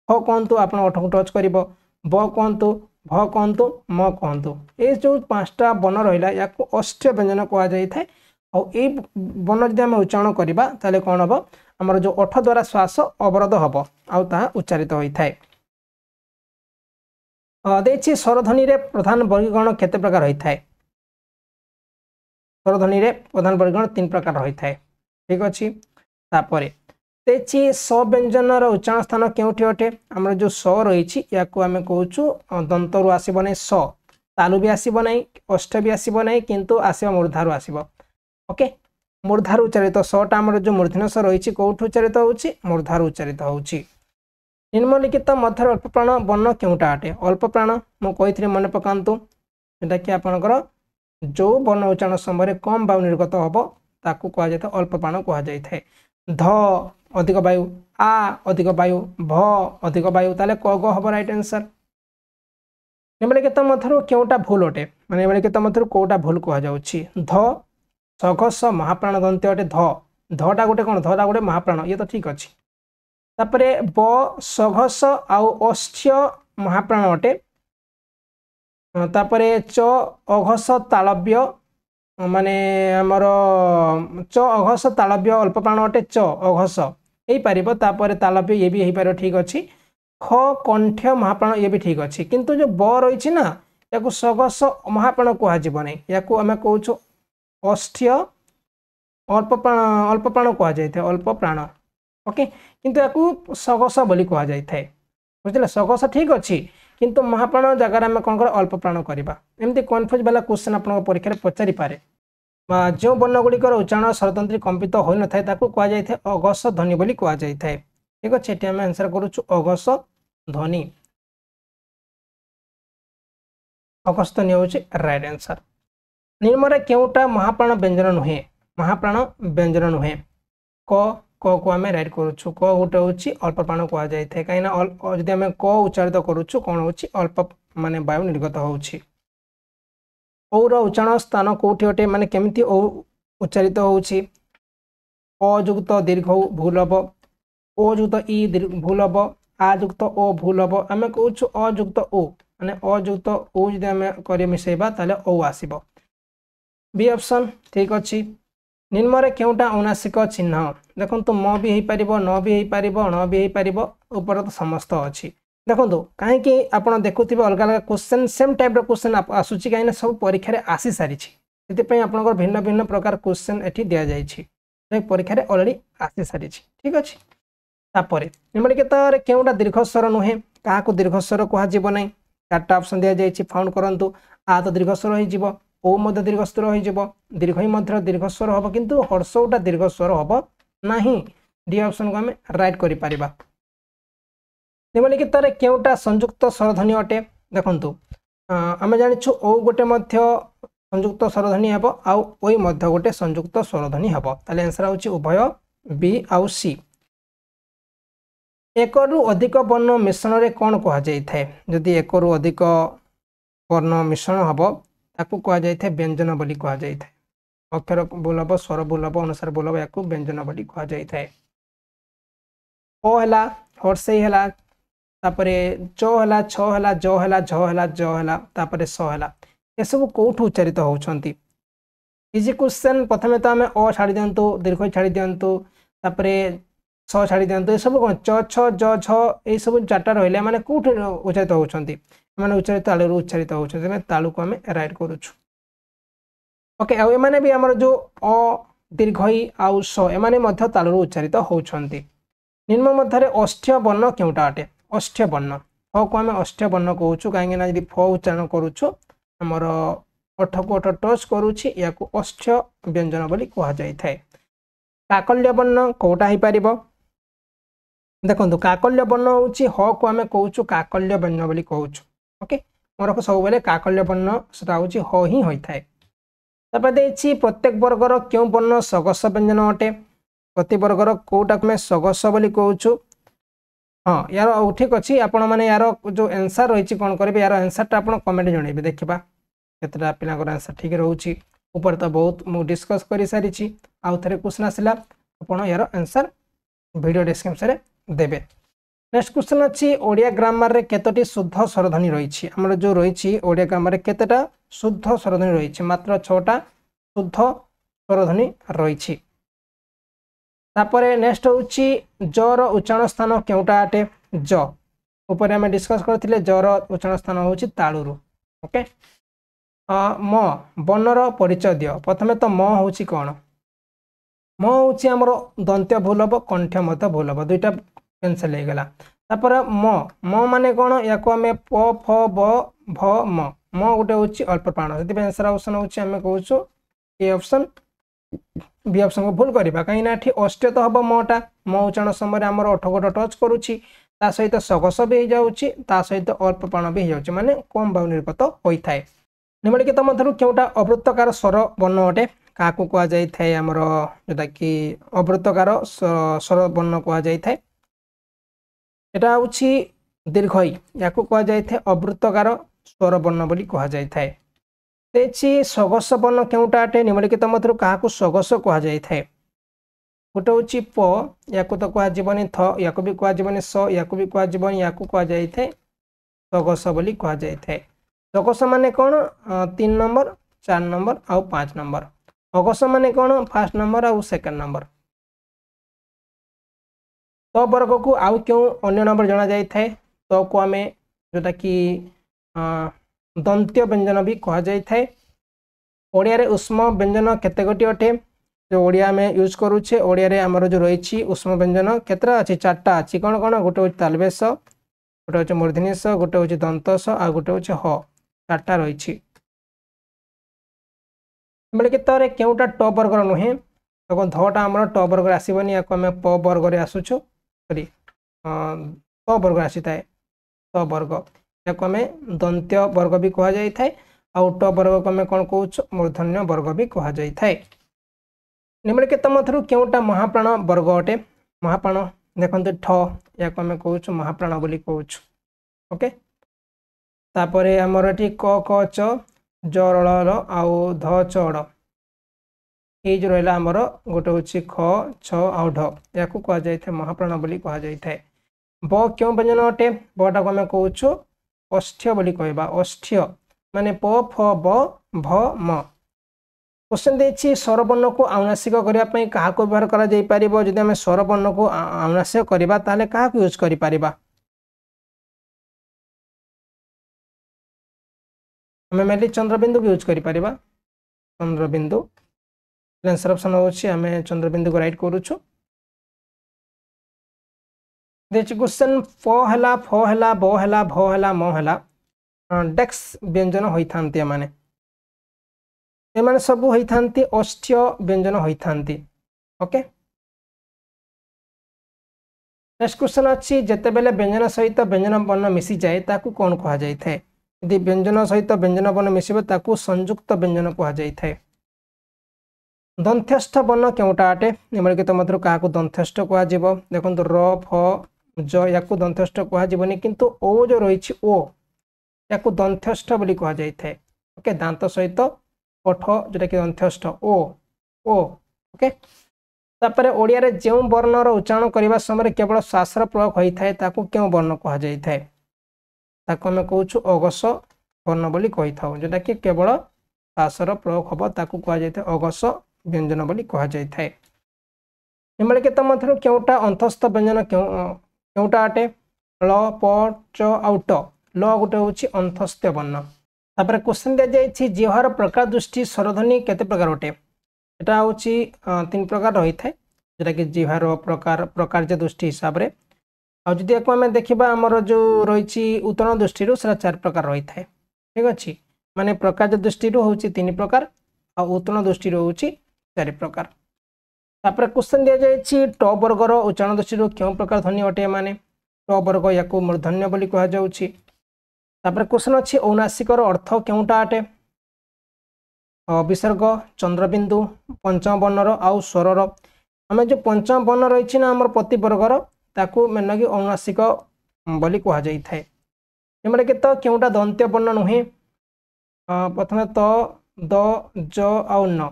ह कहतु आप ओठ को टच कर ब कहतु भ कहतु म कहतु ये जो 5टा वर्ण रहा या अष्ट्य व्यंजन कहुए आई वर्ण जब आम उच्चारण करवा ताले कौन हम आमर जो ओठ द्वारा श्वास अवरोध हम आ उच्चारित होता है। देखिए स्वरध्वनि रे प्रधान वर्गीकरण केते प्रकार होता है। स्वरध्वनि रे प्रधान वर्गीकरण 3 प्रकार होता है। ठीक अच्छे तापर देखिए स व्यंजन उच्चारण स्थान केउठी अटे आमर जो स रही या आम कहूँ दंत रु आसब ना स तालु भी आसब ना अष्ट भी आसब ना किंतु आसब मूर्धारु आसब ओके मूर्धारु उच्चारित सटा आमर जो मूर्धन्य स रही कौट उच्चारित होउछि मूर्धारु उच्चारित होउछि। निम्नलिखित मध्य अल्प प्राण वर्ण केउटा अटे अल्प प्राण मु कही मन पकातु जोटा कि आपणकर जो वर्ण उच्चारण समय कम वायु निर्गत हम ताकू कहुए अल्प प्राण कहुए ध अधिक वायु आ अधिक वायु भ अधिक वायु ताले क ग हम राइट आंसर। निम्नलिखित मध्य केउटा भूल अटे माने निम्नलिखित मध्य कोटा भूल कहुछि ध सघस महाप्राण दंत्य अटे धटा गोटे कौन धटा गोटे महाप्राण ये तो ठीक अच्छे तापरे ब सघस आउ अस्थ्य महाप्राण अटे तापरे च अघस तालव्य माने आमर च अघस तालव्य अल्प प्राण अटे च अघस यही पारिबो तापरे तालव्य ये भी यही पारिबो ठीक अच्छे ख कंठ्य महाप्राण ये भी ठीक अच्छे किंतु जो ब रही ना या सघस महाप्राण कहुब ना या आम कहूँ अस्थ्य अल्प प्राण कहुए अल्प प्राण ओके किंतु या सघस बोली कहुए बुझे सघस ठीक अच्छे किंतु महाप्राण जगार आम कौन कर अल्प प्राण करवा एमती कन्फ्यूज वाला क्वेश्चन आप परीक्षा पचारि पारे जो वर्ण गुड़िकर उच्चारण स्वरतंत्री कंपित हो न था कहुए अघस ध्वनि बोली कहुए ठीक अच्छे ये आम आंसर करुचु अघस ध्वनि अघस ध्वनि हूँ राइट आंसर। निम्न केउटा महाप्राण व्यंजन नुहे महाप्राण व्यंजन नुहे क को आम राइट करुचु क गोटे हूँ अल्प प्राण कहुए कहीं जब आम क उच्चारित करुचु कौन हूँ अल्प माने वायु निर्गत होउछि। औ रो उच्चारण स्थान कोठी अटे माने केमिति औ उच्चारित होउछि अयुक्त दीर्घ भूल हम ओ युक्त इ भूल हम आ युक्त ओ भूल हम आम कहूँ अयुक्त ओ माने अयुक्त ओ जब आम कर मिसेबा ताले ओ आसीबो बी ऑप्शन ठीक अच्छी। निम्न केउटा अनासिक चिन्ह देखो म भी हो पार न भी हो पार ण भी हो पार ऊपर तो समस्त अच्छी देखो कहीं आप देखुवे अलग अलग क्वेश्चन सेम टाइप क्वेश्चन आसूसी कहीं सब परीक्षा आसी सारी से आप भिन्न भिन्न प्रकार क्वेश्चन ये दि जाए परीक्षा अलरेडी आसी सारी ठीक अच्छे तापर निम्नलिखित केउटा दीर्घस्वर नुहे क्या दीर्घस्वर कहुब ना 4टा ऑप्शन दि जाए फाउंड करूँ आ तो दीर्घस्वर हो ओ मध्य दीर्घस्वर हो दीर्घ ही मध्य दीर्घस्वर हम किंतु हर्षटा दीर्घस्वर हम ना डी ऑप्शन को आम राइट कर निम्नलिखित केउटा संयुक्त स्वरध्वनि अटे देखु आम जाचु ओ गोटे संयुक्त स्वरध्वनि हम आउ ओ मध्य गोटे संयुक्त स्वरध्वनि हम ताले आंसर होची उभय बी आउ सी। एक रु अधिक वर्ण मिश्रण रे कौन कहुए जदि एक रु अधिक वर्ण मिश्रण हम ताकू कहुए व्यंजन बोली कहुए अक्षर बोल हम स्वर बोल हम अनुसार बोल हम या व्यंजन बोली कहुए ओ है हर्षई है तापरे च है छ है ज है झ है ज है तापरे स है ये सब कौटू उच्चारित होती इजी क्वेश्चन प्रथमे तो आम अ छाड़ी दिंतु दीर्घ छाड़ी दिंतु तापरे छ छाड़ी दिंतु ये सब कौन च छ ज झ ये सब 4टा रहा मैंने कौट उच्चारित होती मैंने उच्चारित तालु उच्चारित होती तालु को आम राइट करुचु ओके आने भी आमर जो अ दीर्घ आउ स एमाने तालु उच्चारित होती। निम्न मध्य अष्ठ्य वर्ण केउटा अटे अष्ठ्य वर्ण फ को आम अष्ठ्य वर्ण कहूँ कहीं फ उच्चारण करुचु आमर ओठ को ओठ टच करुच्ची या अष्ठ्य व्यंजन बोली कहुए। काकल्य वर्ण कौटा हो पार देखो काकल्य वर्ण हूँ ह को आम कहूँ काकल्य वर्ण बोली कहूँ ओके मोर सब काकल्य वर्ण से ह ही होता है। प्रत्येक वर्गर क्यों वर्ण सगस व्यंजन अटे प्रति वर्गर कौटा आम सगस बोली कहूँ हाँ यार ठीक अच्छे आपण मैंने यार जो आंसर रही कौन करेंगे यार आंसरटा आप कमेंट जनइबे देखा केतटा पिलांकर आंसर ठीक रोचे ऊपर तो बहुत मुझे डिस्कस कर सारी आउ थे क्वेश्चन आसला आप यार आंसर वीडियो डिस्क्रिप्शन देवे। नेक्स्ट क्वेश्चन अच्छी ओडिया ग्रामर रे केतोटी शुद्ध स्वरध्वनि रही आमर जो रही ओडिया ग्रामर रे केतेटा शुद्ध स्वरध्वनि रही मात्र 6टा शुद्ध स्वरध्वनि रही। तापरे नेक्स्ट होची जर उच्चारण स्थान केउटा अटे ज ऊपर आम डिस्कस करथिले जर उच्चारण स्थान होची ताळुरु। ओके म वर्णर परिचय दियो। प्रथमे तो म होची कोन म होची हमर दंत्य भूल हबो कंठ मत भूल हबो दुईटा कैंसिल हो गला। तापर म माने कोन याको हमें प फ ब भ म म गोटे होची अल्प प्राण जति आंसर ऑप्शन होची हमें कहूछु ए ऑप्शन बी ऑप्शन को भूल करबा कहीं ना ठी अष्ट तो हबो मटा म उच्चारण समय हमर ओठ गोट टच करूची ता सहित सगस भी हो जाउची ता सहित अल्प प्राण भी हो जाउची माने कम भाव निर्गत होई थाए। निम्नलिखित मध्यरु केउटा अवृत्तकार स्वर वर्ण अटे काकू कुआ जाई थाए हमर जोटा कि अवृत्तकार स्वर वर्ण कुआ जाई थाए एटा होची दीर्घई याकू कुआ जाई थाए अवृत्तकार स्वर वर्ण बोली कुआ जाई थाए। तेची सगस वर्ण केउटा अटे निम्नलिखित मध्यरु काकू सगस कुआ जाई थाए गोटे होची प याकू तो कुआ जीवनी थ याकू भी कुआ जीवनी स याकू भी कुआ जीवनी याकू कुआ जाई थाए सगस बोली कुआ जाई थाए। सगस माने कोन 3 नंबर 4 नंबर आउ 5 नंबर अगस माने कोन फर्स्ट नंबर आउ सेकंड नंबर। तो वर्ग को आउ क्यों अन्य नंबर जाना जाई थाए तो को हमें जोटा कि दंत्य व्यंजन भी कहा जाई थाए। ओडिया रे उष्म व्यंजन केते गोटी अटे जो ओडिया में यूज करूछे ओडिया रे हमर जो रहिछि उष्म व्यंजन केतरा अछि 4टा अछि कोन कोन गोटे होछि तालबेस गोटे होछि मूर्धन्यस गोटे होछि दंतस आ गोटे होछि ह 4टा रहिछि। हमले के तरे केउटा ट वर्ग र नहे तो धटा हमर ट वर्ग आसीबनी याको हमें प वर्ग रे आसुछु सॉरी प वर्ग आसीताए ट वर्ग याको हमें दंत्य वर्ग भी कहा जाई थाए आउ ट वर्ग को हमें कोन कहउछु मूर्धन्य वर्ग भी कहा जाई थाए। निम्नलिखित मध्यरु केउटा महाप्राण वर्ग अटे महाप्राण देखंतु ठ याको हमें कहउछु महाप्राण बोली कहउछु। ओके तापरे हमर एठी क क च ज र ल आउ ध च ड ए जो रहला हमर गोटे होछि ख छ आउ ढ याकू कहा जाई थाए महाप्राण बोली कहा जाई थाए। ब क्यों व्यंजन अटे बटा को हमें कहउछु ओष्ठ्य बोली कहबा ओष्ठ्य माने प फ ब भ म। क्वेश्चन देछि स्वर वर्ण को आनुनासिक करिया पई काहा को व्यवहार करा जाई परिबो जदि हमें स्वर वर्ण को आनुनासिक करिबा ताले काहा को यूज करि परिबा हमें मेनली चंद्रबिंदु को यूज करि परिबा चंद्रबिंदु आंसर ऑप्शन होछि हमें चंद्रबिंदु को राइट करूछु। देछि क्वेश्चन फ हला फ हला ब हला भ हला म हला डेक्स व्यंजन होई थांती माने एमाने सब होई थांती ओष्ठ्य व्यंजन होई थांती। ओके नेक्स्ट क्वेश्चन अछि जते बेले व्यंजन सहित व्यंजन वर्ण मिसी जाए ताकू कोन कहा जाई थाए यदि व्यंजन सहित व्यंजन वर्ण मिसिबो ताकू संयुक्त व्यंजन कहा जाई थाए। दंत्यस्थ वर्ण केउटा अटे निम्नलिखित मध्यरु काकू दंत्यस्थ कहा जिवो देखंतु र फ ज याकू दंत्यस्थ कहा जिवनी किंतु ओ जो रहिछि ओ याकू दंत्यस्थ बोली कहा जाई थाए। ओके दांत सहित ओठ जेटा कि दंत्यस्थ ओ ओके तापरे ओडिया रे जेउ वर्ण रो उच्चारण करबा समय केवल श्वासर प्रयोग होई थाए ताकू केउ वर्ण कहा जाई थाए ताकू हम कहउछु अगस वर्ण बोली कहि थाउ जेटा कि केवल श्वासर प्रयोग हबो ताकू कहा जाई थाए अगस व्यंजन बोली कहा जाई थाए। निम्नलिखित मध्यरु केउटा अंतस्थ व्यंजन केउटा अटे ल प च आउ ट ल गोटे होछि अंतस्थ वर्ण। तापर क्वेश्चन दे जाइछि जिह्वार प्रकार दृष्टि स्वरध्वनि केते प्रकार अटे एटा होछि 3 प्रकार रही थाए जेटा कि जिह्वार प्रकार प्रकारज दृष्टि हिसाब रे आ जदि एको हमें देखिबा हमर जो रहिछि उतरण दृष्टि रु सरा 4 प्रकार रही थाए ठीक अछि माने प्रकारज दृष्टि रु होछि 3 प्रकार आ उतरण दृष्टि रु होछि 4 प्रकार। तापर क्वेश्चन दे जाइछि ट वर्ग रो उच्चारण दृष्टि रु केउ प्रकार ध्वनि अटे माने ट वर्ग याकू मूर्धन्य बोली कहा जाउछि। तापर क्वेश्चन अछि औनासिक रो अर्थ केउटा अटे विसर्ग चंद्रबिंदु पंचम वर्ण रो आउ स्वर रो हमें जो पंचम वर्ण रहिछि ना हमर प्रति वर्ग रो ताकू मेनगी औनासिक बोली कहा जाई थाए। एमरे के तो केउटा दंत्य वर्ण नहे प्रथमे तो द ज आउ न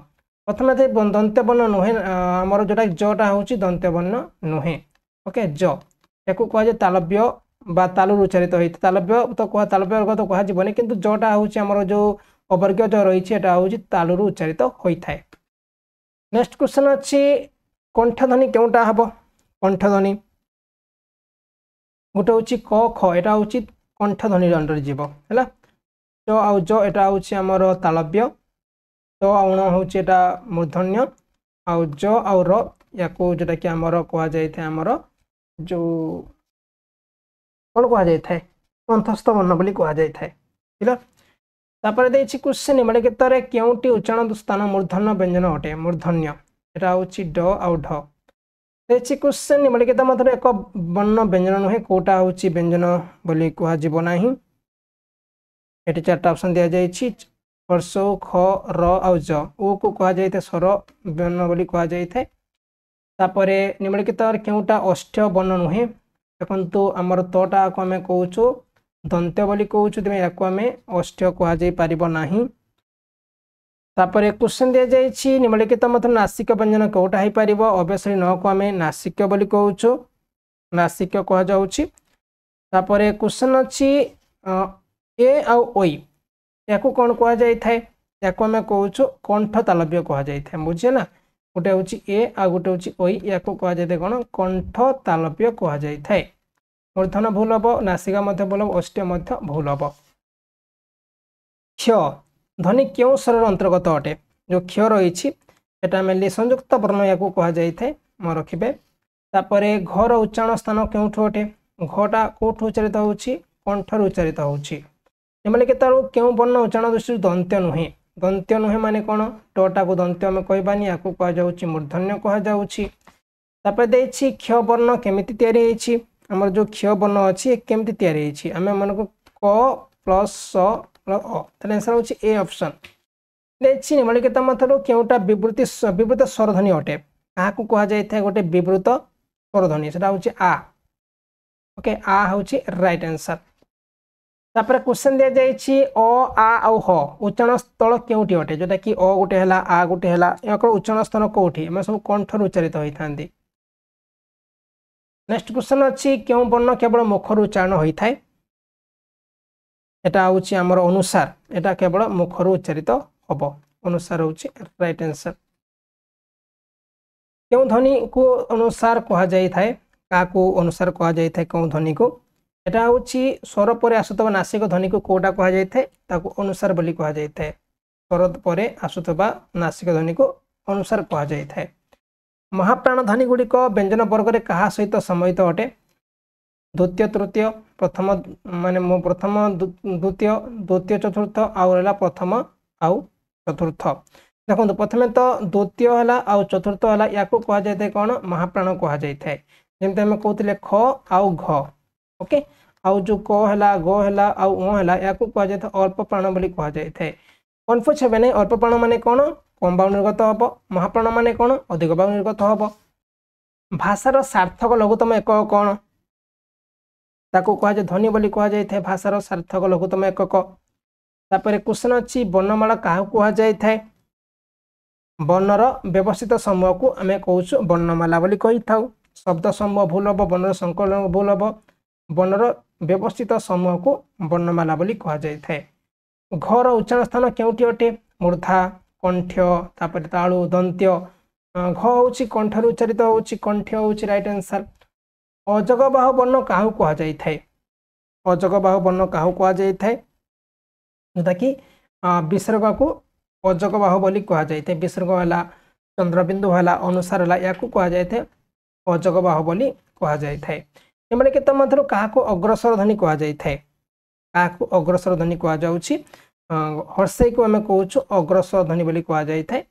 प्रथमे ते दंत्य वर्ण नहे हमर जोटा जटा होछि दंत्य वर्ण नहे। ओके ज या कह तालव्य बा तालुर उच्चारित होता तालव्य तो कह तालव्य वर्ग तो कहबनी किंतु जोटा हूँ जो अवर्ग जो रही है तालुर उच्चारित होता है। नेक्स्ट क्वेश्चन अच्छी कंठध्वनि केउटा हम कंठध्वनि गोटे हूँ क ख यहाँ हूँ कंठध्वनि अंडर जीव है जो आउ जो यहाँ हूँ आमर तालव्य तो आउण हूँ मूर्धन्य आउ जो आउ र या जोटा कि आमर कह आमर जो कौन कह कंठस्थ वर्ण बोली कह तापर देछि क्वेश्चन निम्नलिखित केउटी उच्चारण स्थान मूर्धन्य व्यंजन अटे मूर्धन्य एटा होछि ड आउ ढ देछि क्वेश्चन निम्नलिखित मध्य एक वर्ण व्यंजन नुहे कोटा होछि व्यंजन बोली कह जीव नाही एटी चारटा ऑप्शन दिया जाइछि हर्षौ ख र आउ ज ओ को कह जाइते स्वर वर्ण बोली कह जाइते तापरे निम्नलिखित केउटा अष्ट वर्ण नुहे देखंतु हमर तोटा को हमें कहउछु दंत्य बोली कहउछु तमे याको हमें अष्ट कह जाई परिबो नाही तापरे क्वेश्चन दिया जाइछि निम्नलिखित मत नासिक व्यंजन कोटा है परिबो ऑब्वियसली न को हमें नासिक बोली कहउछु नासिक कह जाउछि तापरे क्वेश्चन अछि ए आ ओई याको कोन कह जाई थाए याको हमें कहउछु कंठ तालव्य कह जाई थाए बुझिए ना गोटे हूँ ए आ गोटे हूँ ओई या कह जाए कौन कंठ तालव्य कह जाए मूर्धन भूल हम नासिका भूल हम अष्ट भूल हम क्ष ध्वनि क्यों स्वर अंतर्गत अटे जो क्ष रही मेनली संयुक्त वर्ण या कह जाए मन रखिए तापर घर उच्चारण स्थान क्यों अटे घटा कौट उच्चारित होंठर उच्चारित होमलिखित क्यों वर्ण उच्चारण दृष्टि दंत्य नुहे दंत्य नुहे माने कौन टटा को दंत्य आम कहबानी या कह जाऊँगी मूर्धन्य कह जाऊँगी क्ष वर्ण केमिति तैयारी होइछि हमर जो क्ष वर्ण अच्छी केमिति तैयारी होइछि आमे मन को क प्लस स प्लस अ ताले आंसर होछि ए ऑप्शन देछि निम्नलिखित मथरो केउटा विवृत स्वरध्वनि अटे आ को कह जाय थाए गोटे विवृत स्वरध्वनि सेटा होछि आ ओके आ होछि राइट आंसर तापर क्वेश्चन दिया जाइछि अ आ औ ह उच्चारण स्थल केउटी अटे जोटा कि अ गोटे हला आ गोटे हला याकर उच्चारण स्थान कोठी हम सब कंठर उच्चारित होइथांती नेक्स्ट क्वेश्चन अच्छी क्यों वर्ण केवल मुखर उच्चारण होता है एटा होछि हमर अनुसार एटा केवल मुखर उच्चारित हम अनुसार होछि राइट आंसर क्यों ध्वनि को अनुसार कह जाय थाए का को अनुसार कह जाय थाए क्यों ध्वनि को एटा होछि स्वर परे आसुतबा नासिक ध्वनि को कोटा कह जाय थाए ताको अनुसार बोली कह जाय थाए स्वर परे आसुतबा नासिक ध्वनि को अनुसार कह जाय थाए महाप्राण ध्वनि गुड़िक व्यंजन वर्ग में क्या सहित सम्मिलित अटे द्वितीय तृतीय प्रथम माने प्रथम द्वितीय द्वितीय चतुर्थ आउ प्रथम आउ चतुर्थ देखो प्रथम तो द्वितीय है आउ चतुर्थ है या कह जाए कौन महाप्राण कह जाए जमी आम कहते ख आउ घ ओके आउ जो क है ग है आउ है या कह जाए अल्प प्राण बोली कह जाए कन्फ्यूज हे ना अल्प प्राण माने कौन कम बाहु निर्गत हम महाप्राण माने कौन अधिक बाहु निर्गत हम भाषार सार्थक लघुतम एकक कौन ताको कह जाए ध्वनि बोली कह जाए भाषार सार्थक लघुतम एकक तापर क्वेश्चन अच्छी वर्णमाला क्या कह जाए वर्णर व्यवस्थित समूह को आम कहूँ वर्णमाला बोली कही था शब्द समूह भूल हम वर्णर संकलन भूल हम वर्णर व्यवस्थित समूह को वर्णमाला बोली कह जाए घर उच्चारण स्थान केउटी अटे मूर्धा कंठ्य तापर तालु दंत्य घ होछि कंठर उच्चारित होछि कंठ्य होछि राइट आंसर अजग बाहु वर्ण काहु कह जाय थाए अजग बाहु वर्ण काहु कह जाय थाए जोटा कि विसर्ग को अजग बाहु बोली कह जाय थाए विसर्ग हला चंद्रबिंदु हला अनुसार हला या को कह जाय थाए अजग बाहु बोली कह जाय थाए निम्नलिखित मध्यरु काहाको अग्रस्वर ध्वनि कह जाय थाए काहाको अग्रस्वर ध्वनि कह जाउछि हर्षे को आम कहूँ अग्रस्वर ध्वनि बोली कह जाए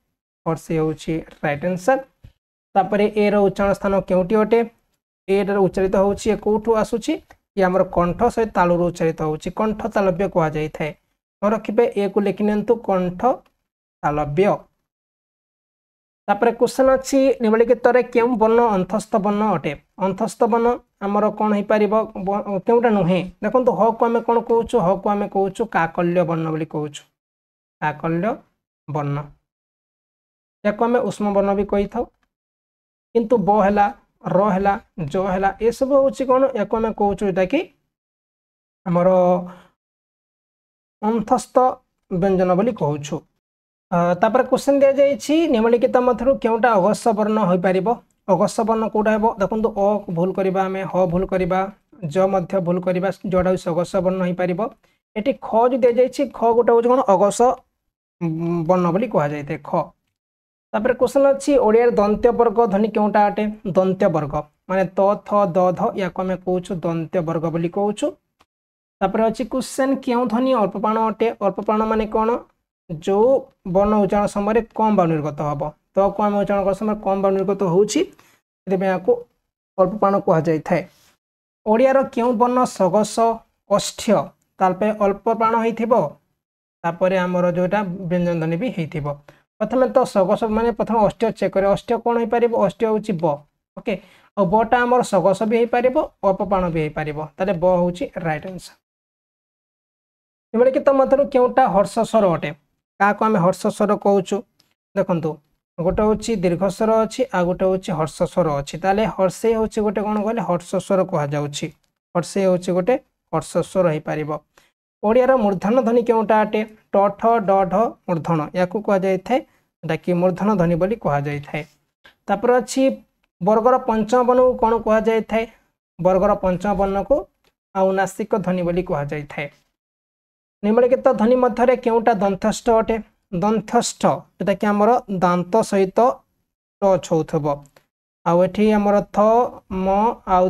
हर्षे हूँ राइट आंसर तापर ए रो उच्चारण स्थान केउटी अटे ए रो उच्चारित होछि कोठु आसुछि ये आमर कंठ सहित तालुर उच्चारित होछि कंठ तालव्य कह जाए मन रखिए ए को लिखि नियंतु कंठ तालव्य तापर क्वेश्चन अच्छी निम्नलिखित क्यों वर्ण अंतस्थ वर्ण अटे अंतस्थ वर्ण आमर कौन हो पार क्योंटा नुहे देखो ह को आम कौन कहूँ ह को आम कहूँ काकल्य वर्ण बोली कहूँ काकल्य वर्ण या आम उष्म वर्ण भी कही था किंतु ब है र है जो है ये सब हूँ कौन या आम कौच जोटा कि आमर अंतस्थ व्यंजन बोली कहूँ। तापर क्वेश्चन दि जाइए निम्नलिखित मध्य केउटा अघोष वर्ण हो पार अघोष वर्ण कौटा हे देखो अ भूल करवा आम ह भूल करवा ज मध्य भूल करवा जोटा अघोष वर्ण हो पार ये ख जो दि जाइए ख गोटे हूँ कौन अघोष वर्ण बोली कह जाए ख। तापर क्वेश्चन अच्छी ओडिया दंत्य वर्ग ध्वनि केउटा अटे दंत्य वर्ग माने त थ द ध या आम कहूँ दंत्य वर्ग बोली कहूँ। तापर अच्छी क्वेश्चन क्यों ध्वनि अल्पप्राण अटे अल्पप्राण माने कौन जो वर्ण उच्चारण समय कम बाहु निर्गत हम तो को आम उच्चारण कर समय कम बाहु निर्गत होची अल्पप्राण कह जाए। ओडियार क्यों वर्ण सगस ओष्ठ्य तालपे अल्पप्राण होपर आमर जोटा व्यंजन ध्वनि भी हो प्रथम तो सगस माने प्रथम ओष्ठ्य चेक करे ओष्ठ्य कौन हो पार ओष्ठ्य हूँ ब ओके और बटा आमर सगस भी हो पार अल्पप्राण भी हो पार ताले ब हूँ राइट आंसर। निम्नलिखित मध्य केउटा हर्ष स्वर अटे क्या आम हर्ष स्वर कहूँ देखु गोटे हूँ दीर्घ स्वर अच्छी आ गोटे हूँ हर्ष स्वर अच्छी ताले हर्षे हूँ गोटे कौन कहले हर्ष स्वर कहुच्छी हर्षे हूँ गोटे हर्ष स्वर हो पार। ओडियार मूर्धन ध्वनि केउटा अटे ट ठ ड ढ मूर्धन या कह कि मूर्धन ध्वनि बोली कह जाए। तापर अच्छी वर्गर पंचम वर्ण को कौन कह जाए वर्गर पंचम वर्ण को आनासिक ध्वनि बोली कह जाए। निम्नलिखित ध्वनि मध्य केउटा दंथस्थ अटे दंथस्थ जोटा कि आमर दांत सहित टच होथब आठी आमर थ म आउ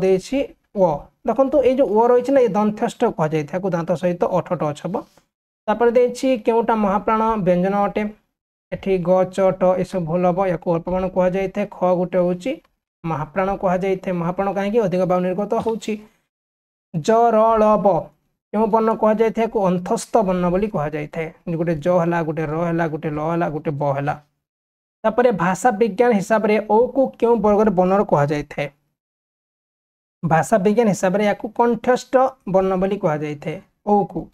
व देखो ये जो ओ रही है दंथस्थ कह जाए दांत सहित अठ टच हम। तापर देखिए केउटा महाप्राण व्यंजन अटे एठी ग च ट ये सब भूल हम या अल्पप्राण कह जाए ख गोटे हूँ महाप्राण कह जाए महाप्राण कहीं अधिक बाहु निर्गत हो ज र ल ब क्यों वर्ण कह जाए अंतस्थ वर्ण बोली कह जाए गोटे ज है गोटे र है गोटे ल है गोटे ब है। तापर भाषा विज्ञान हिसाब से ओ को क्यों वर्ग वर्ण कह जाए भाषा विज्ञान हिसाब से या कंठस्थ वर्ण बोली कह जाए ओ को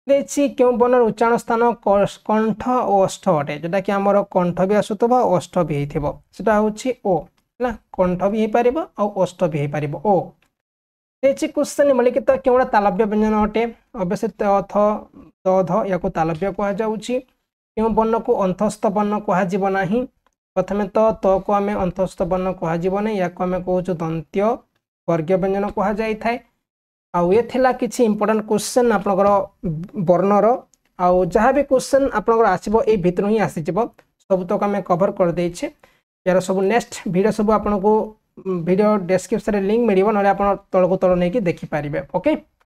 देखिए क्यों वर्ण उच्चारण स्थान कंठ और ओष्ठ अटे जोटा कि आमर कंठ भी आसुव ओष्ठ भी होता हूँ ओ है कंठ भी हो पार और ओष्ठ भी हो पार ओ देखिए क्वेश्चन निम्नलिखित केवड़ा तालव्य व्यंजन अटे अवश्य थ द ध या तालव्य कह जाऊँगी क्यों वर्ण को अंतस्थ वर्ण कहना प्रथम तो को आम अंतस्थ वर्ण कहना या आम कहूँ दंत्य वर्ग व्यंजन कह जाए। आउ ये थिला किछि इंपोर्टेंट क्वेश्चन आपनकर वर्णर आउ जहाँ भी क्वेश्चन आपनकर आसीबो ए भितर ही आसी जिवो सब तक आम कवर कर देइछे यार सब नेक्स्ट वीडियो सब आपनको वीडियो डिस्क्रिप्शन लिंक मिलिबो नले आपन तळको तळ नै कि देखि पारिबे ओके।